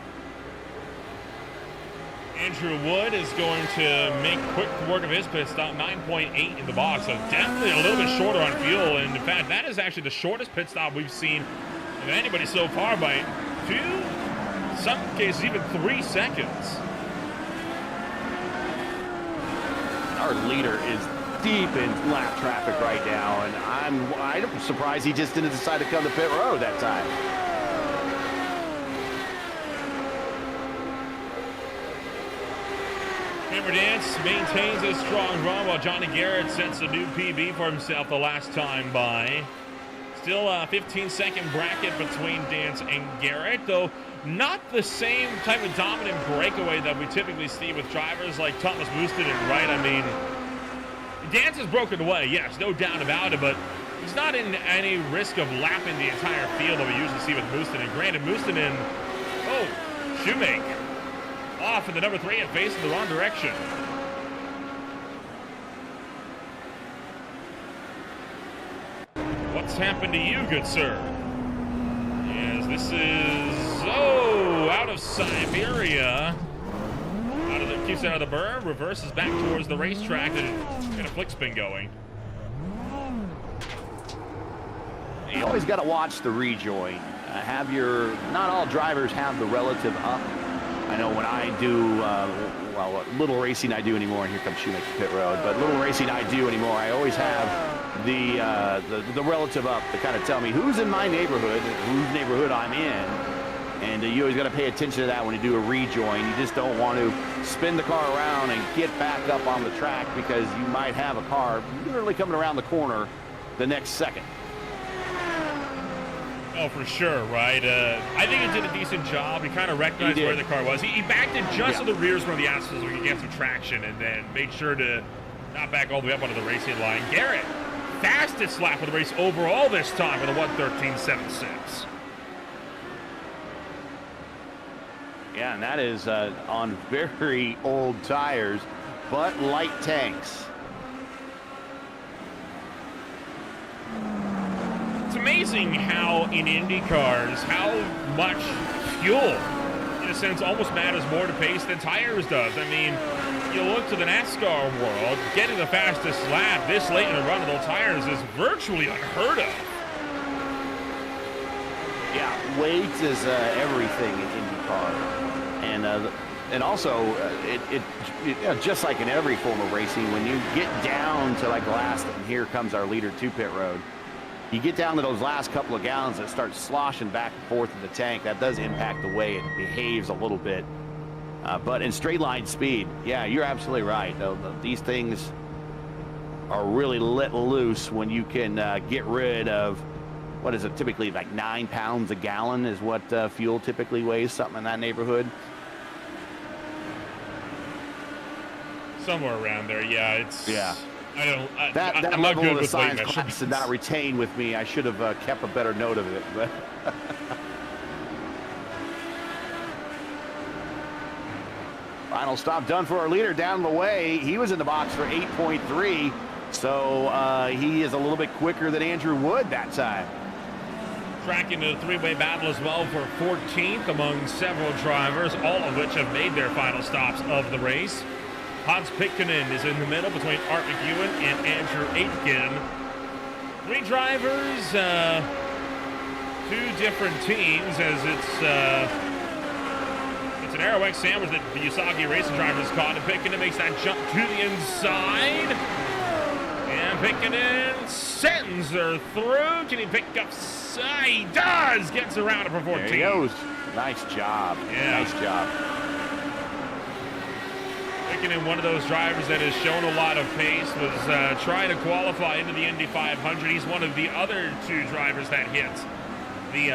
Andrew Wood is going to make quick work of his pit stop, 9.8 in the box, so definitely a little bit shorter on fuel. And in fact, that is actually the shortest pit stop we've seen of anybody so far by 2, in some cases even 3 seconds. Our leader is deep in lap traffic right now, and I'm surprised he just didn't decide to come to pit road that time. Cameron Dance maintains a strong run while Johnny Garrett sets a new PB for himself the last time by. Still a 15-second bracket between Dance and Garrett, though not the same type of dominant breakaway that we typically see with drivers like Thomas Boosted and Wright. I mean, Dance has broken away, yes, no doubt about it, but he's not in any risk of lapping the entire field that we usually see with Boosted. And granted, Boosted and, Shoemake off in the number 3 and facing the wrong direction. What's happened to you, good sir? Yes, this is, out of Siberia. Keeps out of the berm, reverses back towards the racetrack, and a flick spin going. You always got to watch the rejoin. Not all drivers have the relative up. I know when I do, little racing I do anymore, and here comes Shoemaker pit road, but little racing I do anymore, I always have the relative up to kind of tell me who's in my neighborhood, whose neighborhood I'm in. And you always got to pay attention to that when you do a rejoin. You just don't want to spin the car around and get back up on the track because you might have a car literally coming around the corner the next second. Oh, for sure, right? I think he did a decent job. He kind of recognized where the car was. He backed it just to the rears from the axles so he could get some traction and then made sure to not back all the way up onto the racing line. Garrett, fastest lap of the race overall this time with a 1:13.76. Yeah, and that is on very old tires, but light tanks. It's amazing how in Indy cars, how much fuel, in a sense, almost matters more to pace than tires does. I mean, you look to the NASCAR world, getting the fastest lap this late in a run of those tires is virtually unheard of. Yeah, weight is everything in IndyCar. And also, just like in every form of racing, when you get down to like last, and here comes our leader to pit road, you get down to those last couple of gallons that start sloshing back and forth in the tank. That does impact the way it behaves a little bit. But in straight line speed, yeah, you're absolutely right. These things are really let loose when you can get rid of, what is it, typically like 9 pounds a gallon is what fuel typically weighs, something in that neighborhood. Somewhere around there, yeah. It's That I'm not level good of the with weight science measurements. class did not retain with me. I should have kept a better note of it. But final stop done for our leader down the way. He was in the box for 8.3, so he is a little bit quicker than Andrew Wood that time. Tracking the three-way battle as well for 14th among several drivers, all of which have made their final stops of the race. Hans Pikkinen is in the middle between Art McEwen and Andrew Aitken. 3 drivers, 2 different teams, as it's an Aerox sandwich that the Usagi Racing drivers caught, and Pikkinen makes that jump to the inside. And Pikkinen sends her through. Can he pick up? He does! Gets around it for 14. There he goes. Nice job. Yeah. Nice job. Pikkinen, one of those drivers that has shown a lot of pace, was trying to qualify into the Indy 500. He's one of the other 2 drivers that hit the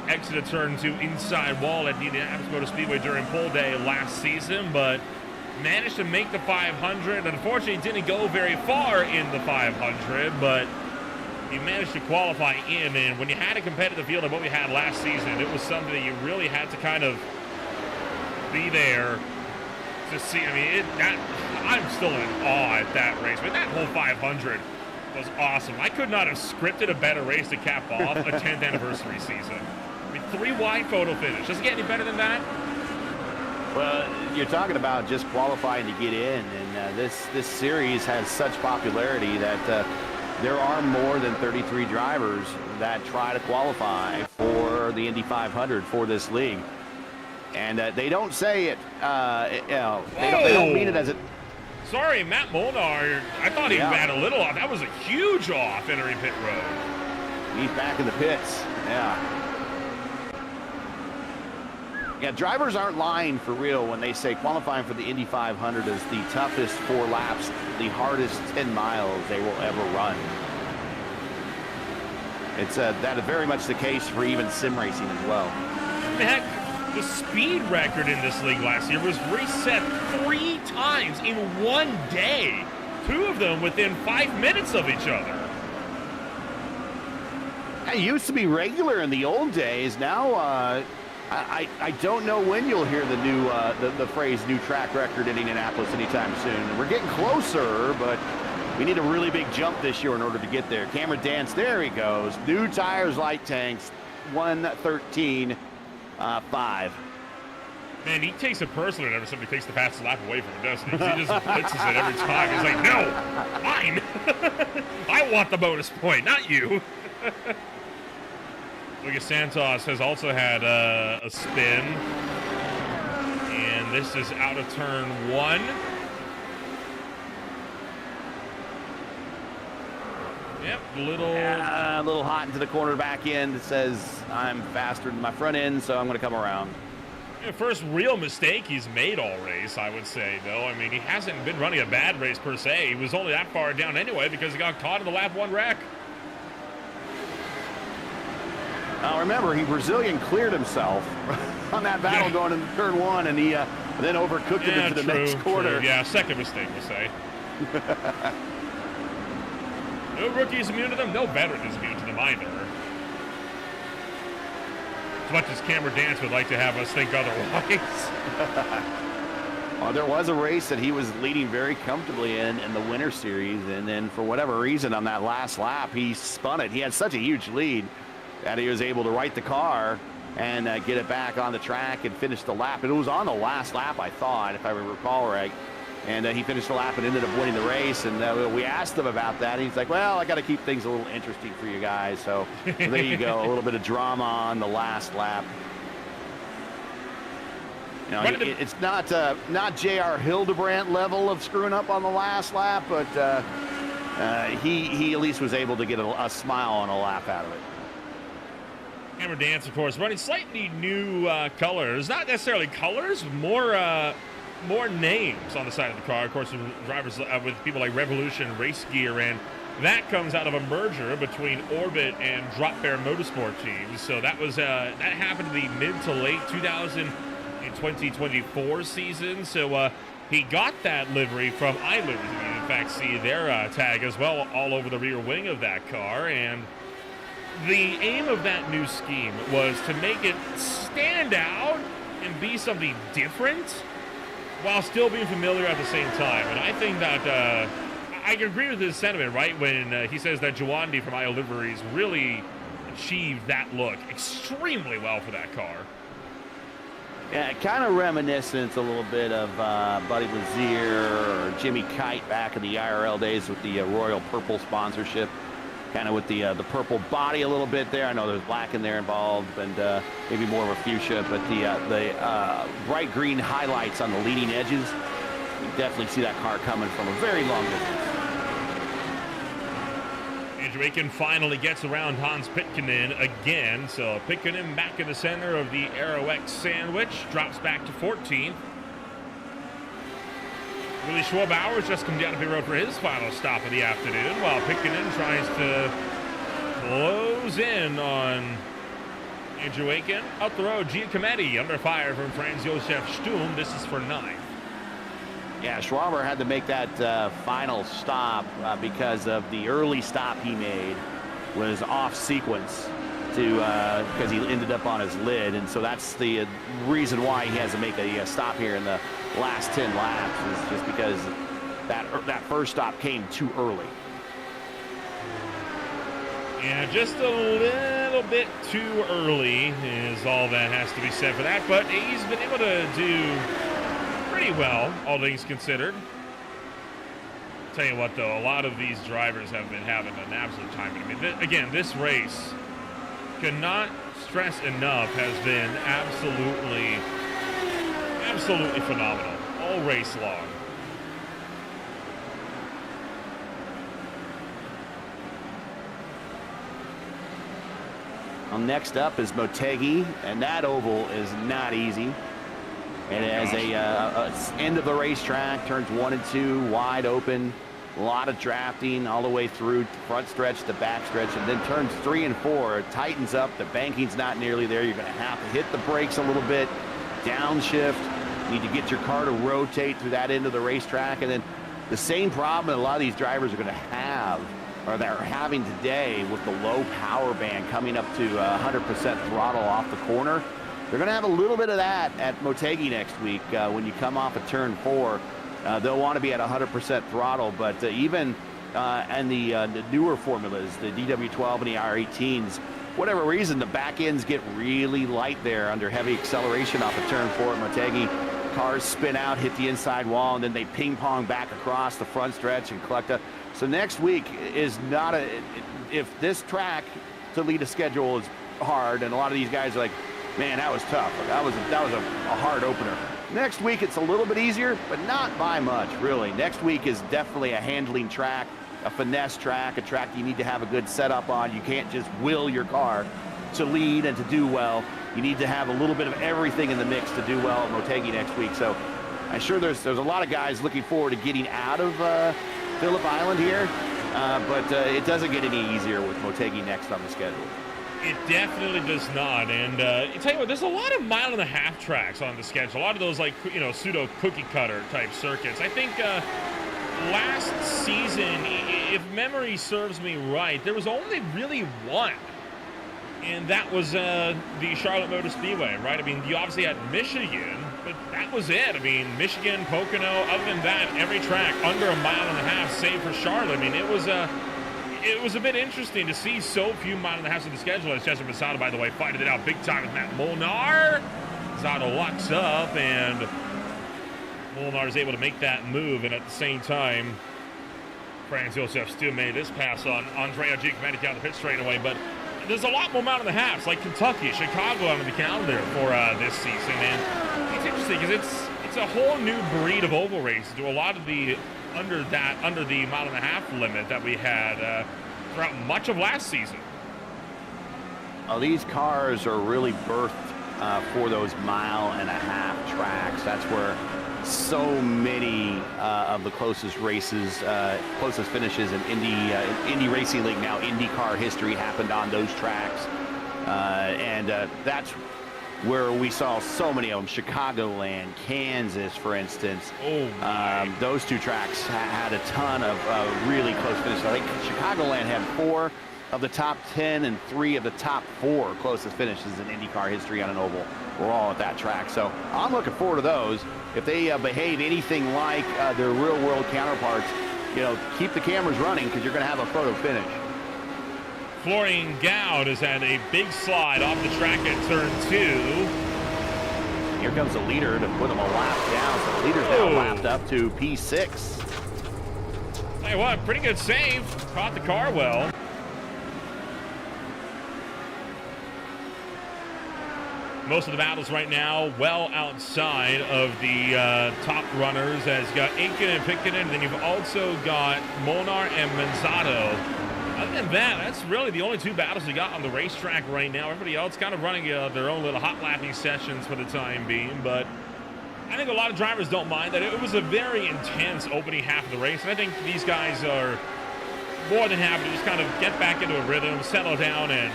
exit of turn 2 inside wall at the Indianapolis Motor Speedway during pole day last season, but managed to make the 500. Unfortunately, didn't go very far in the 500, but he managed to qualify in. And when you had a competitive field of what we had last season, it was something that you really had to kind of be there to see. I mean, I'm still in awe at that race. But that whole 500 was awesome. I could not have scripted a better race to cap off a 10th anniversary season. I mean, 3 wide photo finish. Does it get any better than that? Well, you're talking about just qualifying to get in, and this series has such popularity that there are more than 33 drivers that try to qualify for the Indy 500 for this league. And they don't say it, they don't mean it as it. Sorry, Matt Molnar, I thought he had a little off. That was a huge off entering pit road. He's back in the pits, yeah. Yeah, drivers aren't lying for real when they say qualifying for the Indy 500 is the toughest 4 laps, the hardest 10 miles they will ever run. It's that is very much the case for even sim racing as well. Heck, the speed record in this league last year was reset 3 times in one day. 2 of them within 5 minutes of each other. It used to be regular in the old days. Now, I don't know when you'll hear the new the phrase "new track record" in Indianapolis anytime soon. We're getting closer, but we need a really big jump this year in order to get there. Cameron Dance, there he goes. New tires, light tanks, 1:13.5. Man, he takes it personally whenever somebody takes the fastest lap away from him, doesn't he? He just blitzes it every time. He's like, no, mine. I want the bonus point, not you. Lucas Santos has also had a spin. And this is out of turn 1. Yep, a little hot into the corner back end. It says I'm faster than my front end, so I'm going to come around. First real mistake he's made all race, I would say, though. I mean, he hasn't been running a bad race per se. He was only that far down anyway because he got caught in the lap 1 wreck. Now remember, he Brazilian cleared himself on that battle going into turn 1, and he then overcooked it into the next quarter. True. Yeah, second mistake, we'll say. No rookie is immune to them. No veteran is immune to them either. As much as Cameron Dance would like to have us think otherwise. Well, there was a race that he was leading very comfortably in the Winter Series, and then for whatever reason on that last lap, he spun it. He had such a huge lead that he was able to right the car and get it back on the track and finish the lap. And it was on the last lap, I thought, if I recall right. And he finished the lap and ended up winning the race. And we asked him about that. And he's like, well, I got to keep things a little interesting for you guys. So there you go, a little bit of drama on the last lap. You know, it's not J.R. Hildebrandt level of screwing up on the last lap, but he at least was able to get a smile and a laugh out of it. Cameron Dance, of course, running slightly new colors. Not necessarily colors, more names on the side of the car. Of course, with drivers with people like Revolution Race Gear, and that comes out of a merger between Orbit and Drop Bear Motorsport teams. So that was that happened in the mid to late 2024 season. So he got that livery from iLivery. You can in fact see their tag as well all over the rear wing of that car. And the aim of that new scheme was to make it stand out and be something different while still being familiar at the same time. And I think that I can agree with his sentiment, right, when he says that Jawandi from IO Liveries really achieved that look extremely well for that car. Yeah, kind of reminiscent a little bit of Buddy Lazier or Jimmy Kite back in the IRL days with the Royal Purple sponsorship. Kind of with the purple body a little bit there. I know there's black in there involved, and maybe more of a fuchsia, but the bright green highlights on the leading edges. You definitely see that car coming from a very long distance. Andrew Aiken finally gets around Hans Pitkinen again, so Pitkinen back in the center of the Aero X sandwich, drops back to 14th. Willie Schwab-Bowers just come down to pit road for his final stop of the afternoon, while Pitkinen tries to close in on Andrew Aiken. Up the road, Giacometti under fire from Franz Josef Sturm. This is for 9th. Yeah, Schwaber had to make that final stop because of the early stop he made was off sequence because he ended up on his lid, and so that's the reason why he has to make a stop here in the last 10 laps, is just because that first stop came too early. Yeah, just a little bit too early is all that has to be said for that, but he's been able to do pretty well, all things considered. Tell you what, though, a lot of these drivers have been having an absolute time. I mean, again, this race, cannot stress enough, has been absolutely phenomenal all race long. Well, next up is Motegi, and that oval is not easy. And as a end of the racetrack, turns 1 and 2 wide open, a lot of drafting all the way through front stretch to back stretch, and then turns 3 and 4, it tightens up. The banking's not nearly there. You're going to have to hit the brakes a little bit, downshift. You need to get your car to rotate through that end of the racetrack, and then the same problem that a lot of these drivers are going to have, or they're having today, with the low power band coming up to 100% throttle off the corner. They're going to have a little bit of that at Motegi next week when you come off of turn 4. They'll want to be at 100% throttle, but even and the newer formulas, the DW12 and the R18s, whatever reason, the back ends get really light there under heavy acceleration off of turn 4 at Motegi. Cars spin out, hit the inside wall, and then they ping pong back across the front stretch and collect up. So next week is not if this track to lead a schedule is hard, and a lot of these guys are like, man, that was tough. That was a hard opener. Next week, it's a little bit easier, but not by much, really. Next week is definitely a handling track, a finesse track, a track you need to have a good setup on. You can't just will your car to lead and to do well. You need to have a little bit of everything in the mix to do well at Motegi next week. So I'm sure there's a lot of guys looking forward to getting out of Phillip Island here, but it doesn't get any easier with Motegi next on the schedule. It definitely does not, and I tell you what, there's a lot of 1.5 mile tracks on the schedule. A lot of those, like, pseudo cookie cutter type circuits. I think last season, if memory serves me right, there was only really one, and that was the Charlotte Motor Speedway, right? I mean, you obviously had Michigan, but that was it. I mean, Michigan, Pocono. Other than that, every track under 1.5 miles, save for Charlotte. I mean, it was a bit interesting to see so few 1.5 miles of the schedule. As Jesse Posada, by the way, fighting it out big time with Matt Molnar. Zado locks up, and Molnar is able to make that move. And at the same time, Franz Josef still made this pass on Andrea Giacometti down the pit straightaway. But there's a lot more 1.5 miles, like Kentucky, Chicago on the calendar for this season. And it's interesting because it's a whole new breed of oval race. Do a lot of the under the 1.5 mile limit that we had throughout much of last season. Oh, these cars are really birthed for those 1.5 mile tracks. That's where so many of the closest races, closest finishes in Indy Racing League, now Indycar history, happened on those tracks. And that's where we saw so many of them. Chicagoland, Kansas, for instance. Those two tracks had a ton of really close finishes. I think Chicagoland had 4 of the top 10 and 3 of the top 4 closest finishes in IndyCar history on an oval. We're all at that track. So I'm looking forward to those. If they behave anything like their real-world counterparts, keep the cameras running because you're going to have a photo finish. Florian Gaud has had a big slide off the track at turn 2. Here comes the leader to put him a lap down. So the leader's now lapped up to P6. Hey, what? Pretty good save. Caught the car well. Most of the battles right now well outside of the top runners, as you got Aiken and Pickett, and then you've also got Monar and Manzato. Other than that, that's really the only two battles we got on the racetrack right now. Everybody else kind of running their own little hot lapping sessions for the time being, but I think a lot of drivers don't mind that. It was a very intense opening half of the race, and I think these guys are more than happy to just kind of get back into a rhythm, settle down, and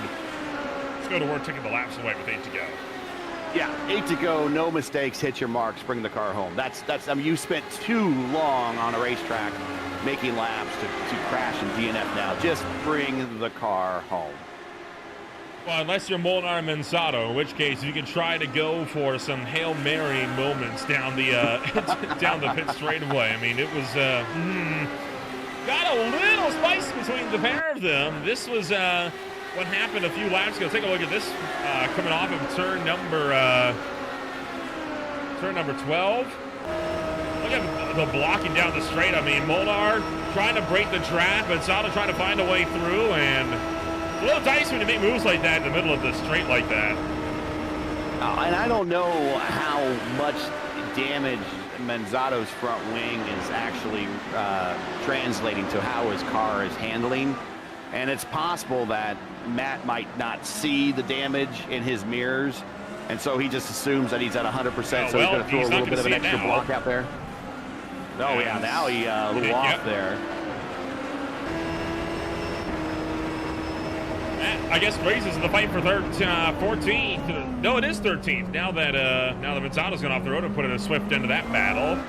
just go to work taking the laps away with 8 to go. Yeah, 8 to go, no mistakes, hit your marks, bring the car home. That's. I mean, you spent too long on a racetrack making laps to crash and DNF now. Just bring the car home. Well, unless you're Molnar and Manzato, in which case you can try to go for some Hail Mary moments down the down the pit straightaway. I mean, it was got a little spicy between the pair of them. This was what happened a few laps ago. Take a look at this coming off of turn number 12. Look at the blocking down the straight. I mean, Molnar trying to break the trap, and Sato trying to find a way through, and a little dicey when you make moves like that in the middle of the straight like that. And I don't know how much damage Manzato's front wing is actually translating to how his car is handling. And it's possible that Matt might not see the damage in his mirrors, and so he just assumes that he's at 100%, so he's going to throw a little bit of an extra block out there. Oh, yeah, now he a little off there. I guess Prix is in the fight for 14th. No, it is 13th. Now that Manzato's gone off the road and put in a swift end to that battle.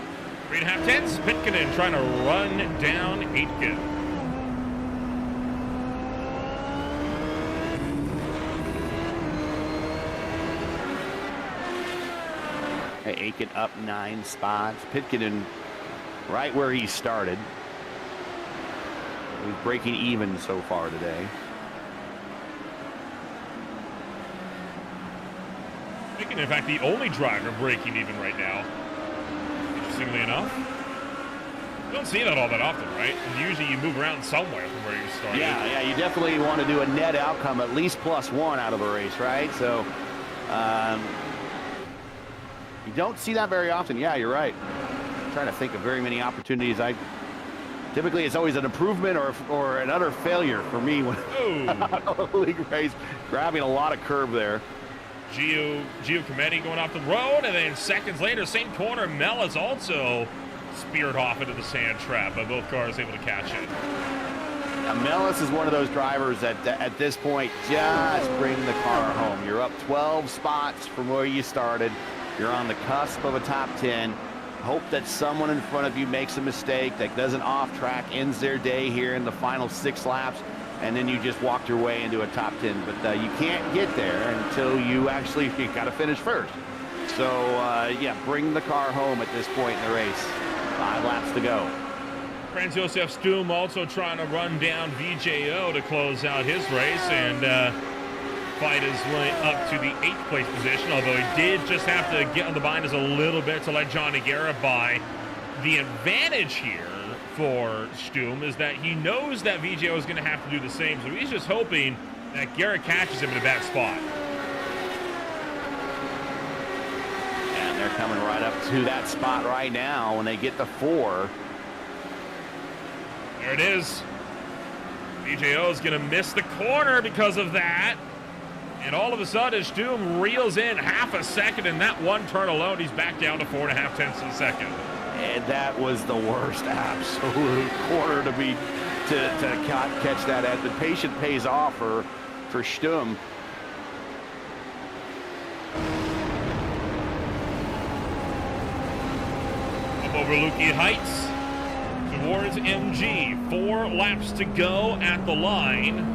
3.5 tenths. Pitkin trying to run down Aitken. Aiken up 9 spots. Pitkin right where he started. He's breaking even so far today. Pitkin, in fact, the only driver breaking even right now. Interestingly enough. You don't see that all that often, right? And usually you move around somewhere from where you started. Yeah, you definitely want to do a net outcome, at least +1 out of a race, right? So, you don't see that very often. Yeah, you're right. I'm trying to think of very many opportunities. Typically it's always an improvement or an utter failure for me when a league race, grabbing a lot of curb there. Gio Cometti going off the road, and then seconds later, same corner, Mellis also speared off into the sand trap, but both cars able to catch it. Now, Mellis is one of those drivers that at this point just bring the car home. You're up 12 spots from where you started. You're on the cusp of a top 10. Hope that someone in front of you makes a mistake that doesn't off track, ends their day here in the final 6 laps, and then you just walked your way into a top 10. But you can't get there until you got to finish first. So, yeah, bring the car home at this point in the race. 5 laps to go. Franz Josef Stum also trying to run down VJO to close out his race, and fight his way up to the 8th place position, although he did just have to get on the binders a little bit to let Johnny Garrett by. The advantage here for Stum is that he knows that VJO is going to have to do the same, so he's just hoping that Garrett catches him in a bad spot. And they're coming right up to that spot right now when they get to 4. There it is. VJO is going to miss the corner because of that. And all of a sudden, Stum reels in half a second in that one turn alone. He's back down to 4.5 tenths of a second. And that was the worst absolute corner to catch that at. The patience pays off for Stum. Up over Lukey Heights towards MG. 4 laps to go at the line.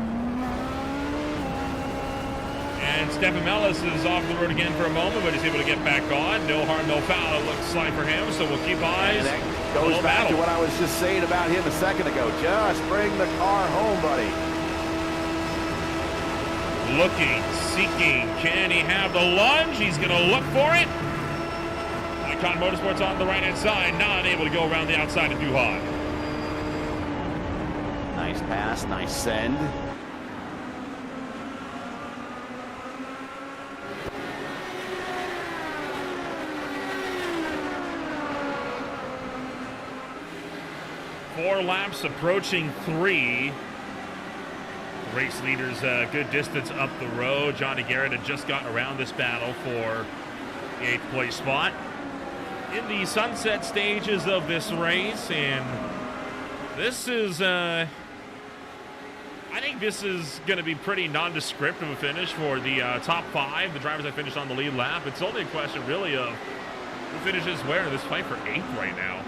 And Stefan Mellis is off the road again for a moment, but he's able to get back on. No harm, no foul, it looks like for him, so we'll keep eyes. And that goes back to what I was just saying about him a second ago. Just bring the car home, buddy. Looking, seeking, can he have the lunge? He's going to look for it. Icon Motorsports on the right-hand side, not able to go around the outside of Duhon. Nice pass, nice send. Four laps approaching 3. Race leaders good distance up the road. Johnny Garrett had just gotten around this battle for the 8th place spot. In the sunset stages of this race, and this is, I think this is going to be pretty nondescript of a finish for the top 5, the drivers that finished on the lead lap. It's only a question really of who finishes where in this fight for 8th right now.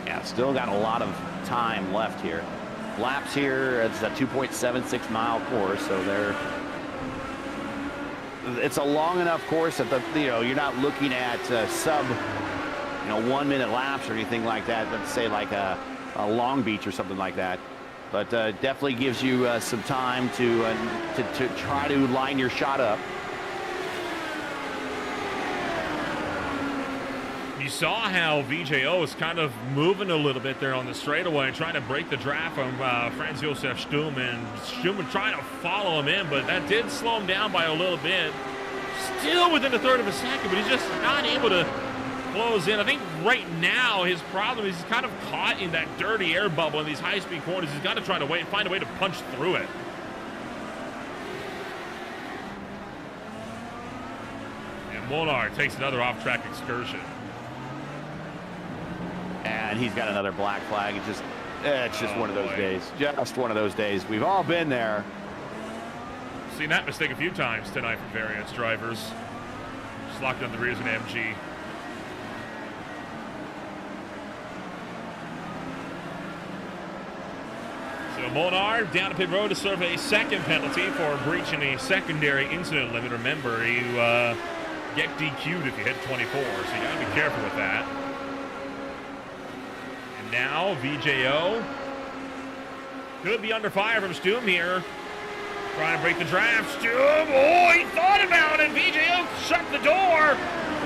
Yeah, still got a lot of time left here. Laps here, it's a 2.76 mile course, so it's a long enough course that you're not looking at sub 1 minute laps or anything like that. Let's say like a Long Beach or something like that. But definitely gives you some time to try to line your shot up. You saw how VJO was kind of moving a little bit there on the straightaway and trying to break the draft from Franz Josef Stum, and Stum was trying to follow him in, but that did slow him down by a little bit. Still within a third of a second, but he's just not able to close in. I think right now his problem is he's kind of caught in that dirty air bubble in these high-speed corners. He's got to try to find a way to punch through it. And Molnar takes another off-track excursion. And he's got another black flag. It's just one of those boy. days. Just one of those days. We've all been there. Seen that mistake a few times tonight from variance drivers. Just locked on the rears in MG. So Molnar down to pit road to serve a second penalty for breaching a secondary incident limit. Remember, you get DQ'd if you hit 24, so you gotta be careful with that. And now VJO could be under fire from Stum here. Trying to break the draft. Stum, oh, he thought about it. VJO shut the door,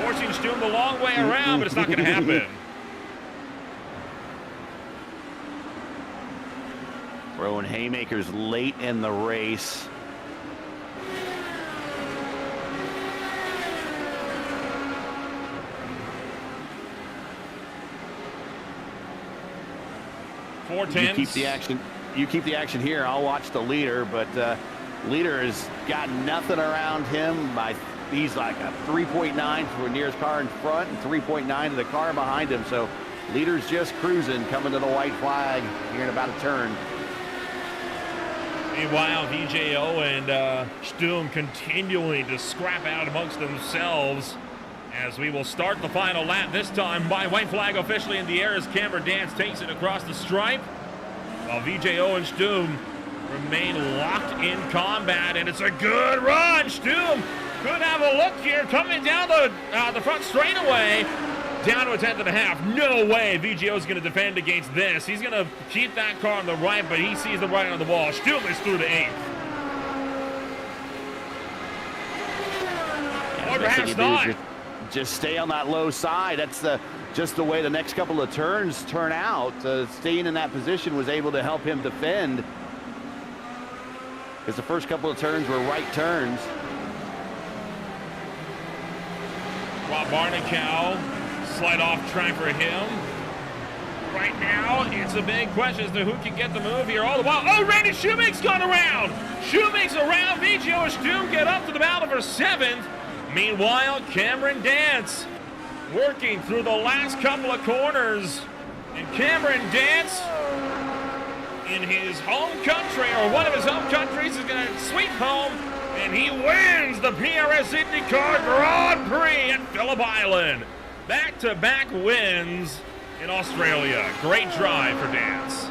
forcing Stum the long way around, but it's not going to happen. Throwing haymakers late in the race. Four tenths. You keep the action here. I'll watch the leader, but leader has got nothing around him. He's like a 3.9 for the nearest car in front and 3.9 to the car behind him. So leader's just cruising, coming to the white flag here in about a turn. Meanwhile, VJO and Stum continuing to scrap out amongst themselves as we will start the final lap, this time by white flag officially in the air as Cameron Dance takes it across the stripe, while VJO and Stum remain locked in combat, and it's a good run. Stum could have a look here, coming down the front straightaway, down to a 10th and a half. No way VJO is going to defend against this. He's going to keep that car on the right, but he sees the right on the wall. Stum is through to 8th. Or perhaps not. Just stay on that low side. That's just the way the next couple of turns turn out. Staying in that position was able to help him defend, because the first couple of turns were right turns. Rob Barnicow, slight off track for him. Right now, it's a big question as to who can get the move here all the while. Oh, Randy Shoemake's gone around. Shoemake's around. VJO and Stum get up to the battle for 7th. Meanwhile, Cameron Dance working through the last couple of corners. And Cameron Dance, in his home country, or one of his home countries, is going to sweep home, and he wins the PRS Indycar Grand Prix at Phillip Island. Back-to-back wins in Australia. Great drive for Dance.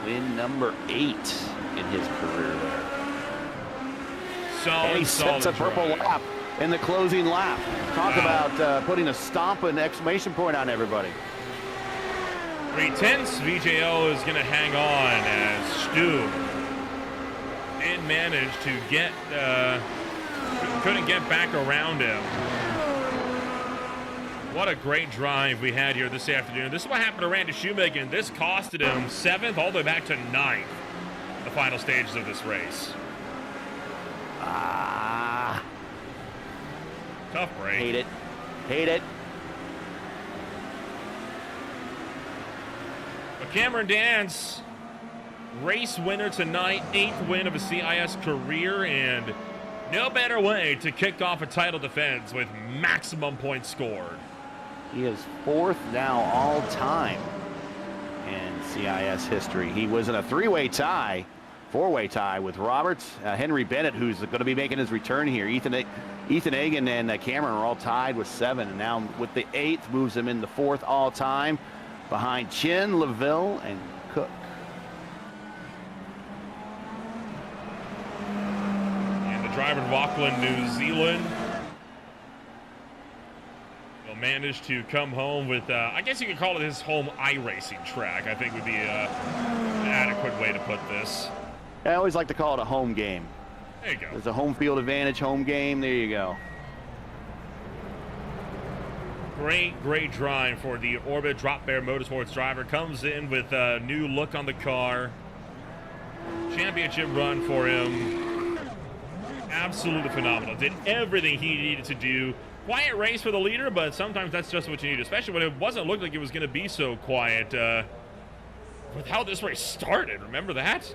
Win number 8 in his career there. Solid, and he sets a purple lap in the closing lap. Talk about putting a stomp and exclamation point on everybody. 3/10. VJO is going to hang on as Stum did manage to get Couldn't get back around him. What a great drive we had here this afternoon. This is what happened to Randy Shoemaker. This costed him 7th all the way back to 9th. The final stages of this race. Tough break. Hate it. Hate it. But Cameron Dance, race winner tonight, 8th win of a CIS career, and no better way to kick off a title defense with maximum points scored. He is 4th now all time in CIS history. He was in a 3-way tie, 4-way tie with Roberts, Henry Bennett, who's going to be making his return here. Ethan Egan and Cameron are all tied with 7, and now with the 8th moves him in the 4th all time behind Chin, LaVille, and Cook. And the driver of Auckland, New Zealand, will manage to come home with, I guess you could call it his home iRacing track, I think would be an adequate way to put this. I always like to call it a home game. There you go. There's a home field advantage, home game. There you go. Great drive for the Orbit Drop Bear Motorsports driver. Comes in with a new look on the car. Championship run for him. Absolutely phenomenal. Did everything he needed to do. Quiet race for the leader, but sometimes that's just what you need, especially when it wasn't looking like it was going to be so quiet with how this race started. Remember that?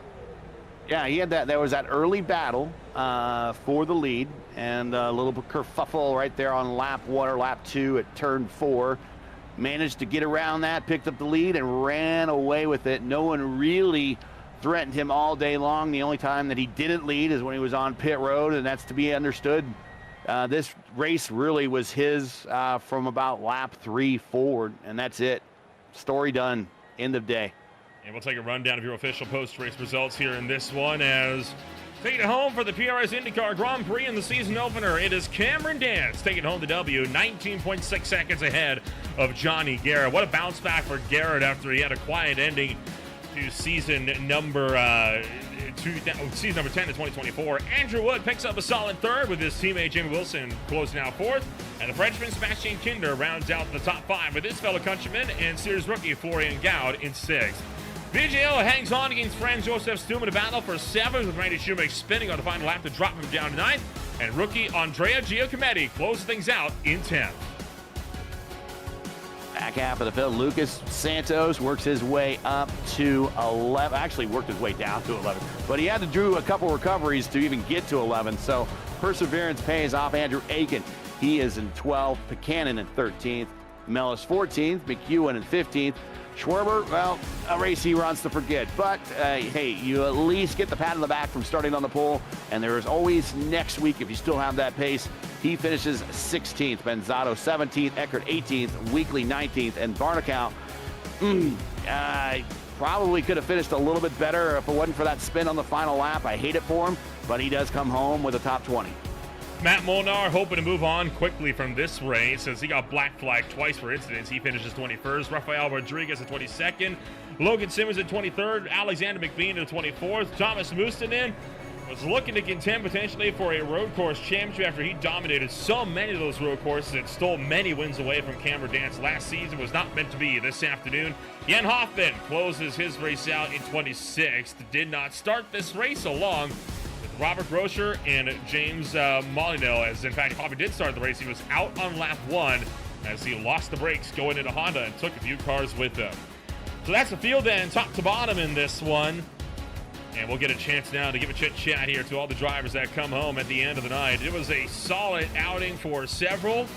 Yeah, he had that. There was that early battle for the lead, and a little kerfuffle right there on lap 1 or lap 2 at turn 4. Managed to get around that, picked up the lead, and ran away with it. No one really threatened him all day long. The only time that he didn't lead is when he was on pit road, and that's to be understood. This race really was his from about lap 3 forward, and that's it. Story done. End of day. And we'll take a rundown of your official post-race results here in this one as taking it home for the PRS Indycar Grand Prix in the season opener. It is Cameron Dance taking home the W, 19.6 seconds ahead of Johnny Garrett. What a bounce back for Garrett after he had a quiet ending to season number 10 in 2024. Andrew Wood picks up a solid 3rd with his teammate Jamie Wilson closing out 4th. And the Frenchman Sebastian Kinder rounds out the top 5 with his fellow countryman and series rookie Florian Gaud in 6th. VGL hangs on against Franz Josef Stum in a battle for 7th with Randy Shoemaker spinning on the final lap to drop him down to 9th. And rookie Andrea Giacometti closes things out in 10th. Back half of the field, Lucas Santos works his way up to 11. Actually worked his way down to 11. But he had to do a couple recoveries to even get to 11. So perseverance pays off. Andrew Aiken, he is in 12th. Buchanan in 13th. Mellis 14th. McEwen in 15th. Schwerber, well, a race he runs to forget. But, hey, you at least get the pat on the back from starting on the pole. And there is always next week, if you still have that pace, he finishes 16th. Benzato 17th, Eckert 18th, Weekly 19th, and Barnacow probably could have finished a little bit better if it wasn't for that spin on the final lap. I hate it for him, but he does come home with a top 20. Matt Molnar hoping to move on quickly from this race as he got black flagged twice for incidents. He finishes 21st. Rafael Rodriguez at 22nd. Logan Simmons at 23rd. Alexander McBean at 24th. Thomas Mustonen was looking to contend potentially for a road course championship after he dominated so many of those road courses and stole many wins away from Cameron Dance last season. Was not meant to be this afternoon. Jan Hoffman closes his race out in 26th. Did not start this race along with Robert Groscher and James Molyneux, as in fact Hoffman did start the race. He was out on lap 1 as he lost the brakes going into Honda and took a few cars with him. So that's the field then, top to bottom in this one. And we'll get a chance now to give a chit-chat here to all the drivers that come home at the end of the night. It was a solid outing for several,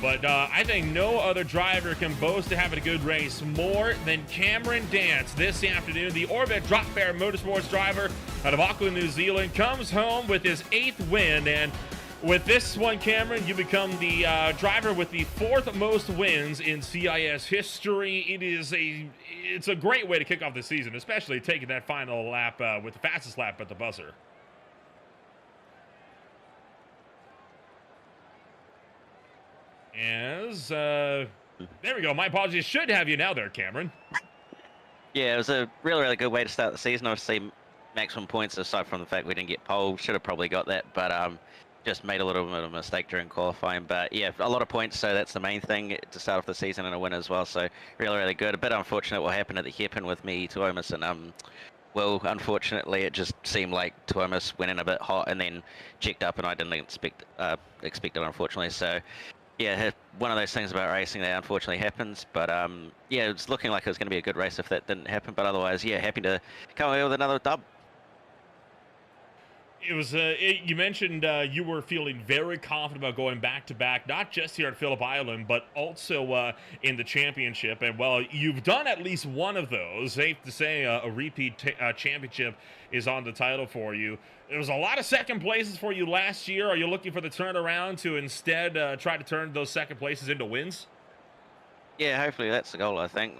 but I think no other driver can boast of having a good race more than Cameron Dance this afternoon. The Orbit Drop Bear Motorsports driver out of Auckland, New Zealand, comes home with his 8th win. And with this one, Cameron, you become the driver with the 4th most wins in CIS history. It's a great way to kick off the season, especially taking that final lap with the fastest lap at the buzzer. There we go. My apologies. Should have you now there, Cameron. Yeah, it was a really, really good way to start the season. Obviously, maximum points aside from the fact we didn't get pole. Should have probably got that, but just made a little bit of a mistake during qualifying. But yeah, a lot of points, so that's the main thing to start off the season and a win as well. So really, really good. A bit unfortunate what happened at the hairpin with me, Tuomas, and well, unfortunately, it just seemed like Tuomas went in a bit hot and then checked up, and I didn't expect it, unfortunately. So yeah, one of those things about racing that unfortunately happens. But yeah, it's looking like it was going to be a good race if that didn't happen. But otherwise, yeah, happy to come away with another dub. It was. You mentioned you were feeling very confident about going back to back, not just here at Phillip Island, but also in the championship. And well, you've done at least one of those. Safe to say, a repeat championship is on the title for you. There was a lot of second places for you last year. Are you looking for the turnaround to instead try to turn those second places into wins? Yeah, hopefully that's the goal. I think.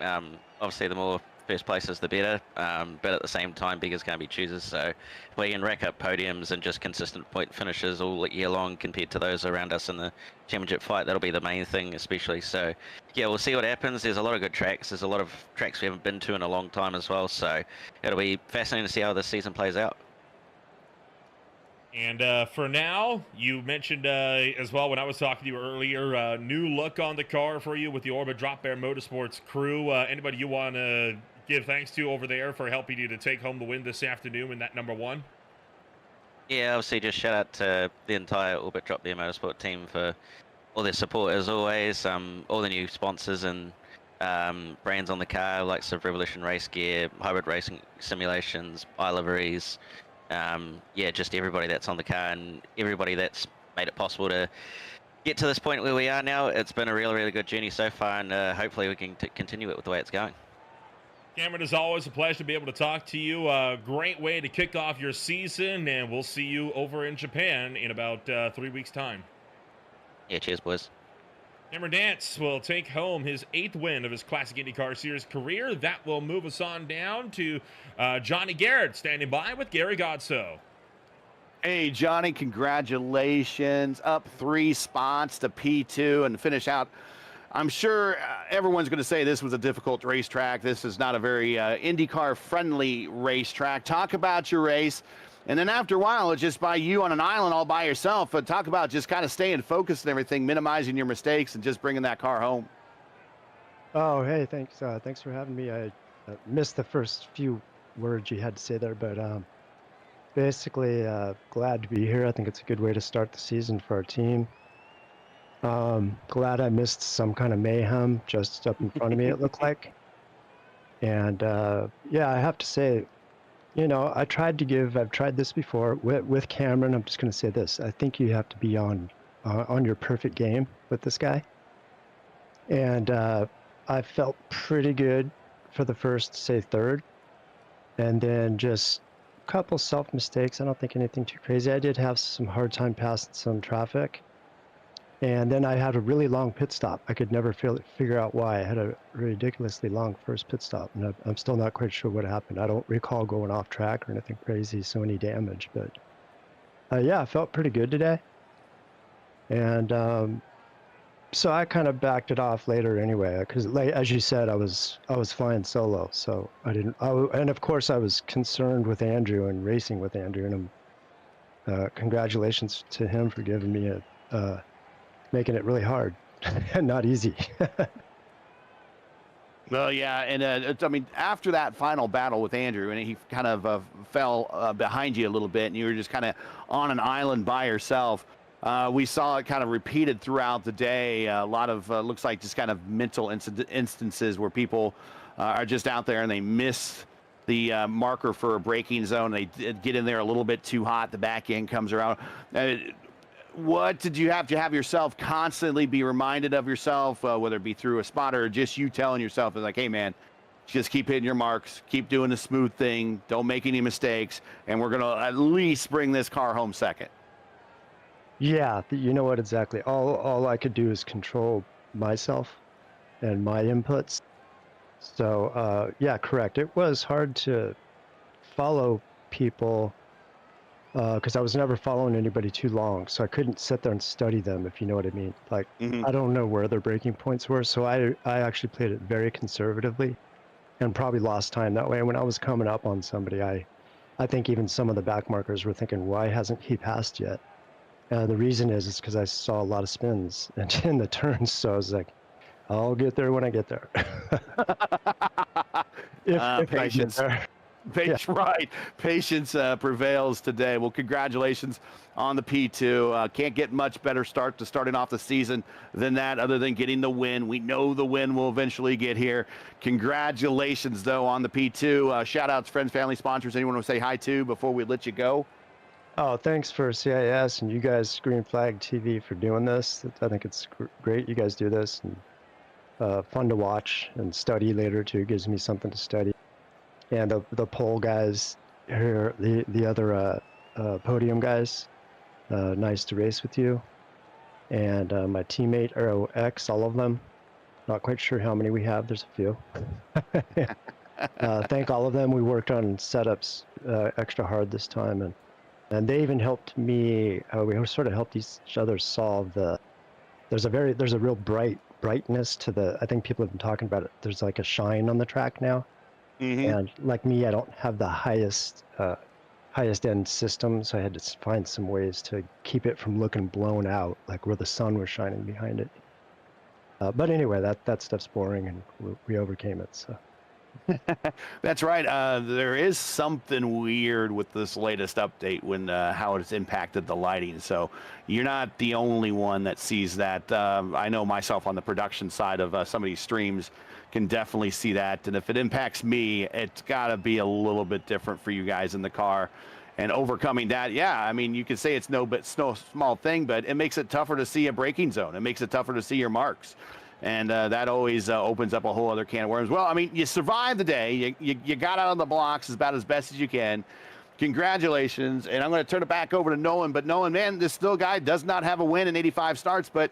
Obviously, the more first places, the better. But at the same time, beggars can't be choosers. So if we can rack up podiums and just consistent point finishes all year long compared to those around us in the championship fight, that'll be the main thing, especially. So yeah, we'll see what happens. There's a lot of good tracks. There's a lot of tracks we haven't been to in a long time as well. So it'll be fascinating to see how this season plays out. And for now, you mentioned as well when I was talking to you earlier, new look on the car for you with the Orbit Drop Bear Motorsports crew. Anybody you want to give thanks to over there for helping you to take home the win this afternoon in that number one? Yeah, obviously just shout out to the entire Orbit Drop Bear Motorsport team for all their support as always. All the new sponsors and brands on the car, like Revolution Race Gear, Hybrid Racing Simulations, iLiveries. Yeah, just everybody that's on the car and everybody that's made it possible to get to this point where we are now. It's been a really, really good journey so far, and hopefully we can continue it with the way it's going. Cameron, as always, a pleasure to be able to talk to you. Great way to kick off your season, and we'll see you over in Japan in about 3 weeks' time. Yeah, cheers, boys. Cameron Dance will take home his 8th win of his Classic IndyCar Series career. That will move us on down to Johnny Garrett, standing by with Gary Godso. Hey, Johnny, congratulations. Up 3 spots to P2 and finish out. I'm sure everyone's going to say this was a difficult racetrack. This is not a very IndyCar-friendly racetrack. Talk about your race. And then after a while, it's just by you on an island all by yourself. But talk about just kind of staying focused and everything, minimizing your mistakes, and just bringing that car home. Oh, hey, thanks. Thanks for having me. I missed the first few words you had to say there, but basically glad to be here. I think it's a good way to start the season for our team. Glad I missed some kind of mayhem just up in front of me, it looked like. And yeah, I have to say, you know, I've tried this before with Cameron. I'm just going to say this. I think you have to be on your perfect game with this guy. And I felt pretty good for the first, say, third. And then just a couple self mistakes. I don't think anything too crazy. I did have some hard time passing some traffic. And then I had a really long pit stop. I could never figure out why. I had a ridiculously long first pit stop, and I'm still not quite sure what happened. I don't recall going off track or anything crazy, so any damage. But yeah, I felt pretty good today. And so I kind of backed it off later anyway, because as you said, I was flying solo, so I didn't. And of course, I was concerned with Andrew and racing with Andrew, and congratulations to him for giving me making it really hard and not easy. Well, yeah, and I mean, after that final battle with Andrew, and he kind of fell behind you a little bit, and you were just kind of on an island by yourself. We saw it kind of repeated throughout the day. A lot of looks like just kind of mental instances where people are just out there and they miss the marker for a braking zone. They get in there a little bit too hot. The back end comes around. What did you have to have yourself constantly be reminded of yourself, whether it be through a spotter or just you telling yourself, like, hey, man, just keep hitting your marks, keep doing the smooth thing, don't make any mistakes, and we're going to at least bring this car home second? Yeah, you know what, exactly. All I could do is control myself and my inputs. So, yeah, correct. It was hard to follow people because I was never following anybody too long, so I couldn't sit there and study them, if you know what I mean. Like, I don't know where their breaking points were, so I actually played it very conservatively and probably lost time that way. And when I was coming up on somebody, I think even some of the back markers were thinking, why hasn't he passed yet? The reason is because I saw a lot of spins and in the turns, so I was like, I'll get there when I get there. if I get Patience. there. Yeah. Right. Patience prevails today. Well, congratulations on the P2. Can't get much better start to starting off the season than that, other than getting the win. We know the win will eventually get here. Congratulations, though, on the P2. Shout outs, friends, family, sponsors. Anyone want to say hi to before we let you go? Oh, thanks for CIS and you guys, Green Flag TV, for doing this. I think it's great you guys do this, and fun to watch and study later too. Gives me something to study. And the pole guys here, the other podium guys, nice to race with you. And my teammate ROX, all of them. Not quite sure how many we have. There's a few. Thank all of them. We worked on setups extra hard this time, and they even helped me. We sort of helped each other solve the. There's a real brightness to the. I think people have been talking about it. There's like a shine on the track now. And like me, I don't have the highest end system, so I had to find some ways to keep it from looking blown out, like where the sun was shining behind it. But anyway, that stuff's boring, and we overcame it. So. That's right. There is something weird with this latest update when how it's impacted the lighting. So you're not the only one that sees that. I know myself on the production side of some of these streams can definitely see that. And if it impacts me, it's got to be a little bit different for you guys in the car. And overcoming that, yeah, I mean, you could say it's no small thing, but it makes it tougher to see a braking zone. It makes it tougher to see your marks. And that always opens up a whole other can of worms. Well, I mean, you survived the day. You got out of the blocks about as best as you can. Congratulations. And I'm going to turn it back over to Nolan. But Nolan, man, this still guy does not have a win in 85 starts. But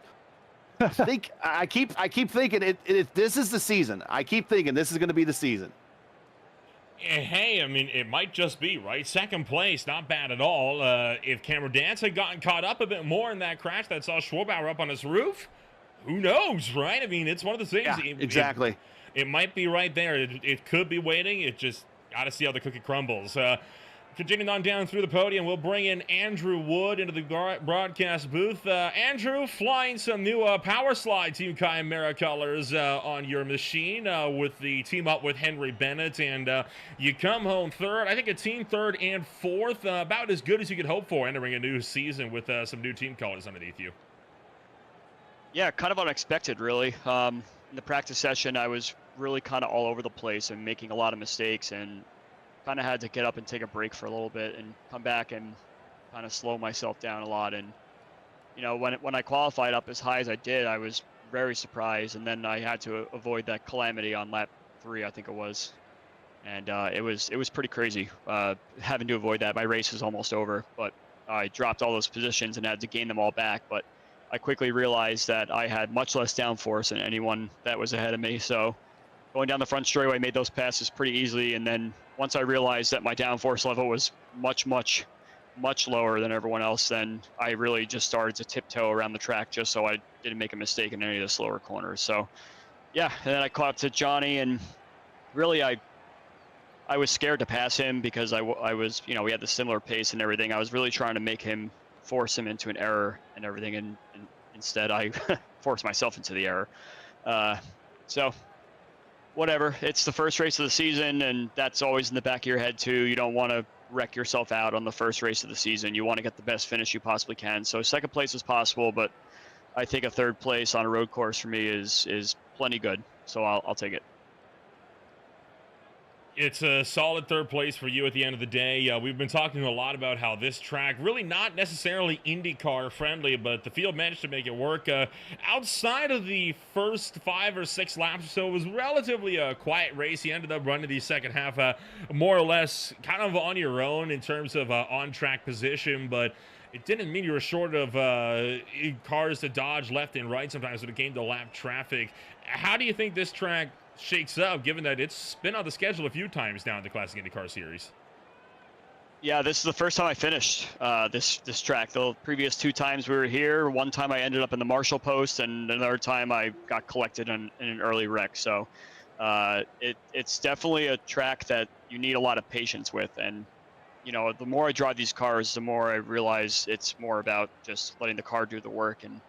I keep thinking this is the season. I keep thinking this is going to be the season. Hey, I mean, it might just be, right? Second place, not bad at all. If Cameron Dance had gotten caught up a bit more in that crash that saw Schwabauer up on his roof, who knows, right? I mean, it's one of the things. Yeah, exactly. It might be right there. It could be waiting. It just got to see how the cookie crumbles. Continuing on down through the podium, we'll bring in Andrew Wood into the broadcast booth. Andrew, flying some new Power Slide Team Chimera colors on your machine with the team up with Henry Bennett, and you come home third. I think a team third and fourth, about as good as you could hope for entering a new season with some new team colors underneath you. Yeah, kind of unexpected, really. In the practice session, I was really kind of all over the place and making a lot of mistakes, and kind of had to get up and take a break for a little bit and come back and kind of slow myself down a lot. And you know, when I qualified up as high as I did, I was very surprised, and then I had to avoid that calamity on lap 3, I think it was, and it was pretty crazy having to avoid that. My race was almost over, but I dropped all those positions and had to gain them all back. But I quickly realized that I had much less downforce than anyone that was ahead of me. So going down the front straightaway, made those passes pretty easily, and then once I realized that my downforce level was much lower than everyone else, then I really just started to tiptoe around the track just so I didn't make a mistake in any of the slower corners. So yeah, and then I caught up to Johnny, and really I was scared to pass him because I was, you know, we had the similar pace and everything. I was really trying to force him into an error and everything, and instead I forced myself into the error. So whatever, it's the first race of the season, and that's always in the back of your head too. You don't want to wreck yourself out on the first race of the season. You want to get the best finish you possibly can. So second place is possible, but I think a third place on a road course for me is plenty good. So I'll take it. It's a solid third place for you at the end of the day. We've been talking a lot about how this track, really not necessarily Indycar friendly, but the field managed to make it work. Outside of the first 5 or 6 laps or so, it was relatively a quiet race. You ended up running the second half more or less kind of on your own in terms of on-track position, but it didn't mean you were short of cars to dodge left and right sometimes when it came to lap traffic. How do you think this track shakes up, given that it's been on the schedule a few times now in the Classic IndyCar Series? Yeah, this is the first time I finished this track. The previous 2 times we were here, one time I ended up in the Marshall post, and another time I got collected in an early wreck. So it's definitely a track that you need a lot of patience with, and you know, the more I drive these cars, the more I realize it's more about just letting the car do the work and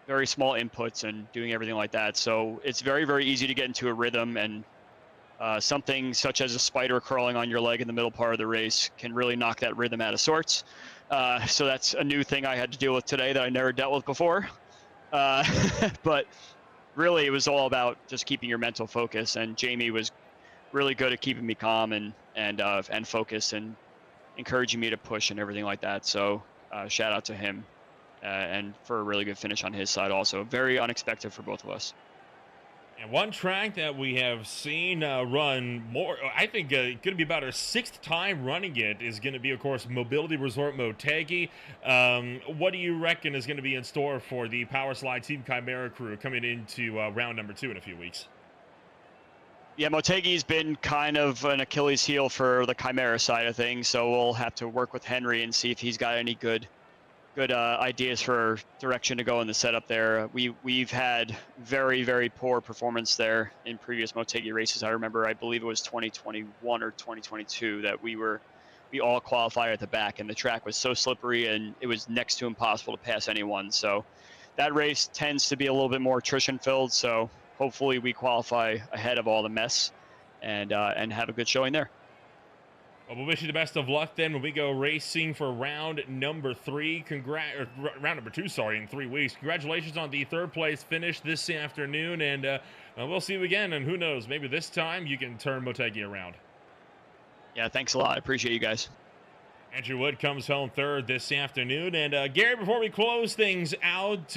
very small inputs and doing everything like that. So it's very, very easy to get into a rhythm, and something such as a spider crawling on your leg in the middle part of the race can really knock that rhythm out of sorts. So that's a new thing I had to deal with today that I never dealt with before. But really, it was all about just keeping your mental focus, and Jamie was really good at keeping me calm and focused and encouraging me to push and everything like that. So shout out to him, and for a really good finish on his side also. Very unexpected for both of us. And one track that we have seen run more, I think going to be about our 6th time running it, is going to be, of course, Mobility Resort Motegi. What do you reckon is going to be in store for the Power Slide Team Chimera crew coming into round number 2 in a few weeks? Yeah, Motegi's been kind of an Achilles heel for the Chimera side of things, so we'll have to work with Henry and see if he's got any good ideas for direction to go in the setup there. We've had very, very poor performance there in previous Motegi races. I remember, I believe it was 2021 or 2022 that we all qualified at the back, and the track was so slippery and it was next to impossible to pass anyone. So that race tends to be a little bit more attrition filled. So hopefully we qualify ahead of all the mess and have a good showing there. Well, we'll wish you the best of luck then when we go racing for round number 3. Round number 2, sorry, in 3 weeks. Congratulations on the 3rd place finish this afternoon, and we'll see you again. And who knows, maybe this time you can turn Motegi around. Yeah, thanks a lot. I appreciate you guys. Andrew Wood comes home 3rd this afternoon. And Gary, before we close things out,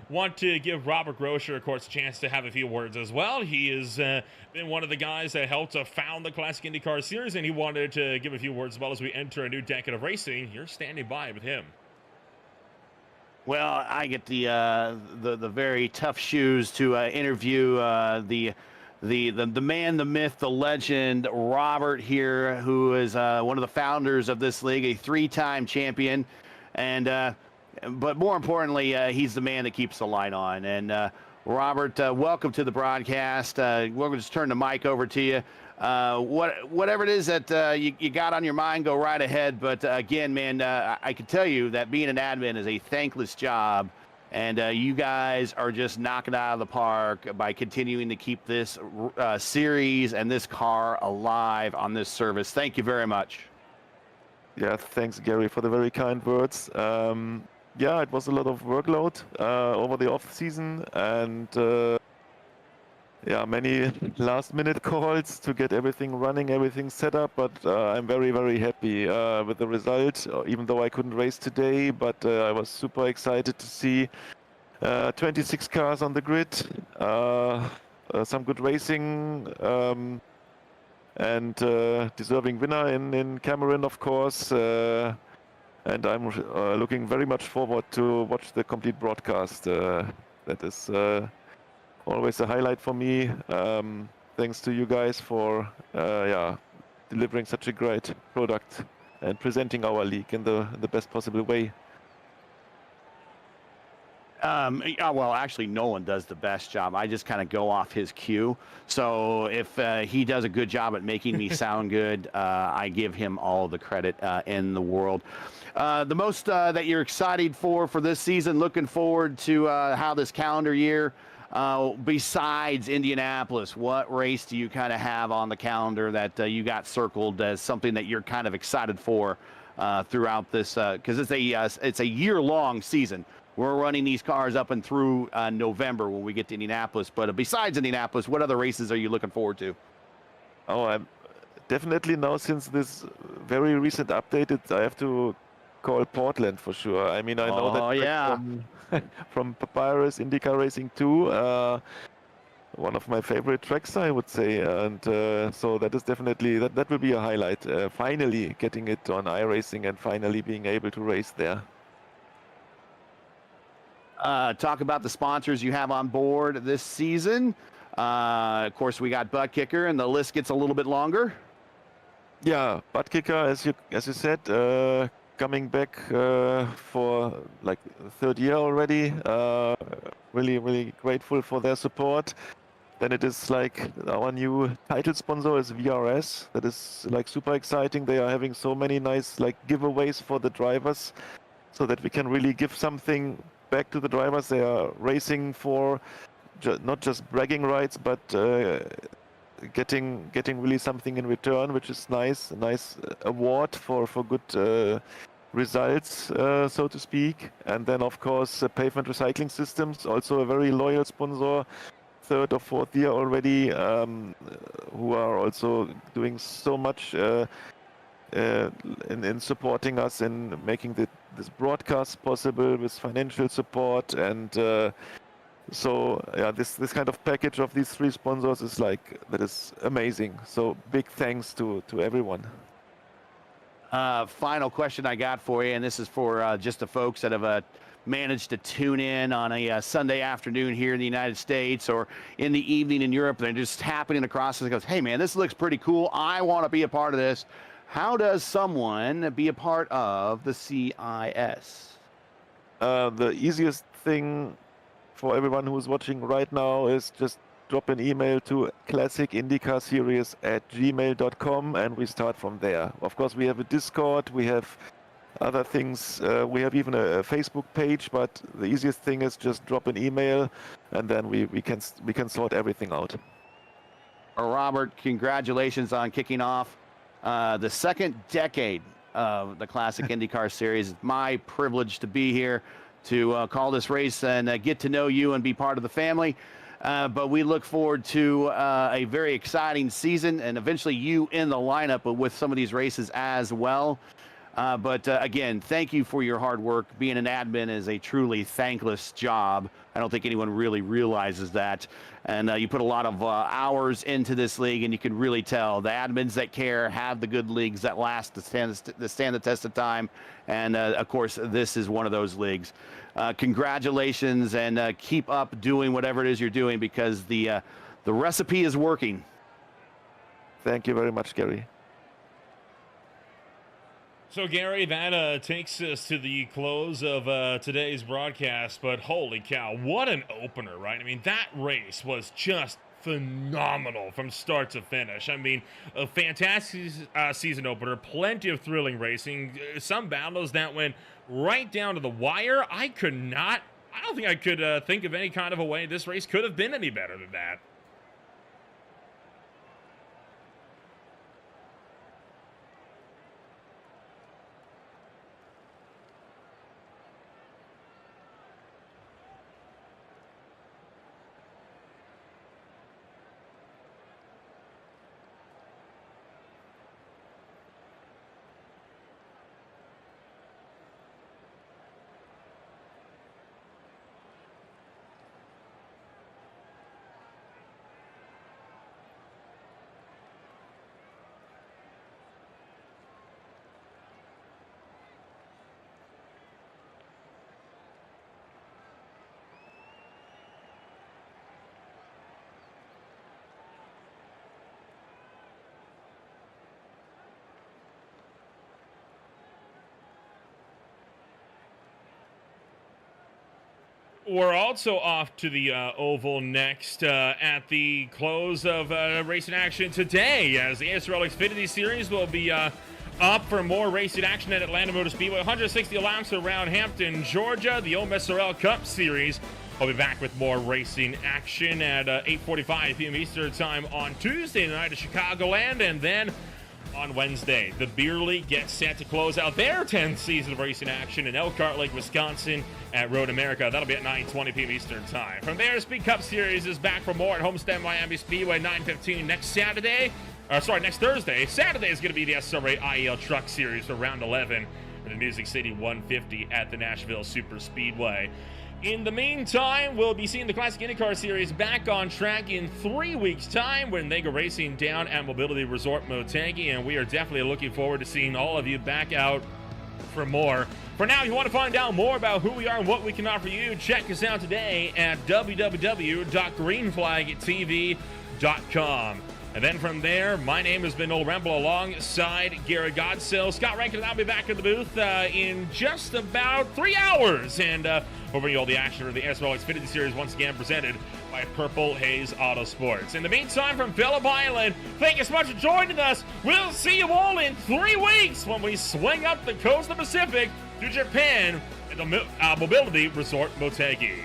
want to give Robert Groscher, of course, a chance to have a few words as well. He has been one of the guys that helped to found the Classic IndyCar Series, and he wanted to give a few words as well as we enter a new decade of racing. You're standing by with him. Well, I get the very tough shoes to interview the man, the myth, the legend, Robert here, who is one of the founders of this league, a 3-time champion, and but more importantly, he's the man that keeps the light on. And Robert, welcome to the broadcast. We'll just turn the mic over to you. Whatever it is that you got on your mind, go right ahead. But again, man, I can tell you that being an admin is a thankless job. And you guys are just knocking it out of the park by continuing to keep this series and this car alive on this service. Thank you very much. Yeah, thanks, Gary, for the very kind words. Yeah, it was a lot of workload over the off season, and yeah, many last-minute calls to get everything running, everything set up. But I'm very, very happy with the result, even though I couldn't race today. But I was super excited to see 26 cars on the grid, some good racing, and deserving winner in Cameron, of course. And I'm looking very much forward to watch the complete broadcast. That is always a highlight for me. Thanks to you guys for yeah, delivering such a great product and presenting our league in the best possible way. Well, actually, Nolan does the best job. I just kind of go off his cue. So if he does a good job at making me sound good, I give him all the credit in the world. The most that you're excited for this season, looking forward to how this calendar year, besides Indianapolis, what race do you kind of have on the calendar that you got circled as something that you're kind of excited for throughout this? Because it's a year-long season. We're running these cars up and through November when we get to Indianapolis. But besides Indianapolis, what other races are you looking forward to? Oh, I'm definitely now, since this very recent update, I have to call Portland for sure. I mean, I know that yeah. from PRS Indycar Racing 2, one of my favorite tracks, I would say. And so that is definitely, that will be a highlight. Finally getting it on iRacing and finally being able to race there. Talk about the sponsors you have on board this season. Of course, we got Butt Kicker, and the list gets a little bit longer. Yeah, Butt Kicker, as you said, coming back for like the 3rd year already. Really, really grateful for their support. Then it is like our new title sponsor is VRS. That is like super exciting. They are having so many nice like giveaways for the drivers, so that we can really give something back to the drivers. They are racing for not just bragging rights, but getting really something in return, which is nice. A nice award for good results, so to speak. And then of course Pavement Recycling Systems, also a very loyal sponsor, third or fourth year already, who are also doing so much in supporting us in making this broadcast possible with financial support. And so yeah, this kind of package of these three sponsors is like, that is amazing. So big thanks to everyone. Final question I got for you, and this is for just the folks that have managed to tune in on a Sunday afternoon here in the United States or in the evening in Europe. They're just happening across and goes, hey man, this looks pretty cool. I want to be a part of this. How does someone be a part of the CIS? The easiest thing for everyone who's watching right now is just drop an email to classicindycarseries@gmail.com and we start from there. Of course, we have a Discord, we have other things, we have even a Facebook page, but the easiest thing is just drop an email and then we can sort everything out. Robert, congratulations on kicking off the second decade of the Classic IndyCar Series. It's my privilege to be here to call this race and get to know you and be part of the family. But we look forward to a very exciting season and eventually you in the lineup with some of these races as well. But again, thank you for your hard work. Being an admin is a truly thankless job. I don't think anyone really realizes that. And you put a lot of hours into this league, and you can really tell the admins that care have the good leagues that last, that stand the test of time. And of course, this is one of those leagues. Congratulations, and keep up doing whatever it is you're doing, because the recipe is working. Thank you very much, Gary. So, Gary, that takes us to the close of today's broadcast, but holy cow, what an opener, right? I mean, that race was just phenomenal from start to finish. I mean, a fantastic season opener, plenty of thrilling racing, some battles that went right down to the wire. I don't think I could think of any kind of a way this race could have been any better than that. We're also off to the Oval next at the close of racing action today, as the ASRL Xfinity Series will be up for more racing action at Atlanta Motor Speedway. 160 laps around Hampton, Georgia. The OMSRL Cup Series will be back with more racing action at 8:45 p.m. Eastern Time on Tuesday night at Chicagoland, and then on Wednesday, the Beer League gets set to close out their 10th season of racing action in Elkhart Lake, Wisconsin at Road America. That'll be at 9:20 p.m. Eastern Time. From there, Speed Cup Series is back for more at Homestead Miami Speedway, 9:15 next Thursday. Saturday is going to be the SRA IEL Truck Series for Round 11 in the Music City 150 at the Nashville Super Speedway. In the meantime, we'll be seeing the Classic IndyCar Series back on track in 3 weeks' time when they go racing down at Mobility Resort Motegi, and we are definitely looking forward to seeing all of you back out for more. For now, if you want to find out more about who we are and what we can offer you, check us out today at www.greenflagtv.com. And then from there, my name has been Noel Remble alongside Gary Godsill. Scott Rankin and I'll be back in the booth in just about 3 hours. And we'll bring you all the action of the ASRL Xfinity Series once again presented by Purple Haze Autosports. In the meantime, from Phillip Island, thank you so much for joining us. We'll see you all in 3 weeks when we swing up the coast of the Pacific to Japan at the Mobility Resort Motegi.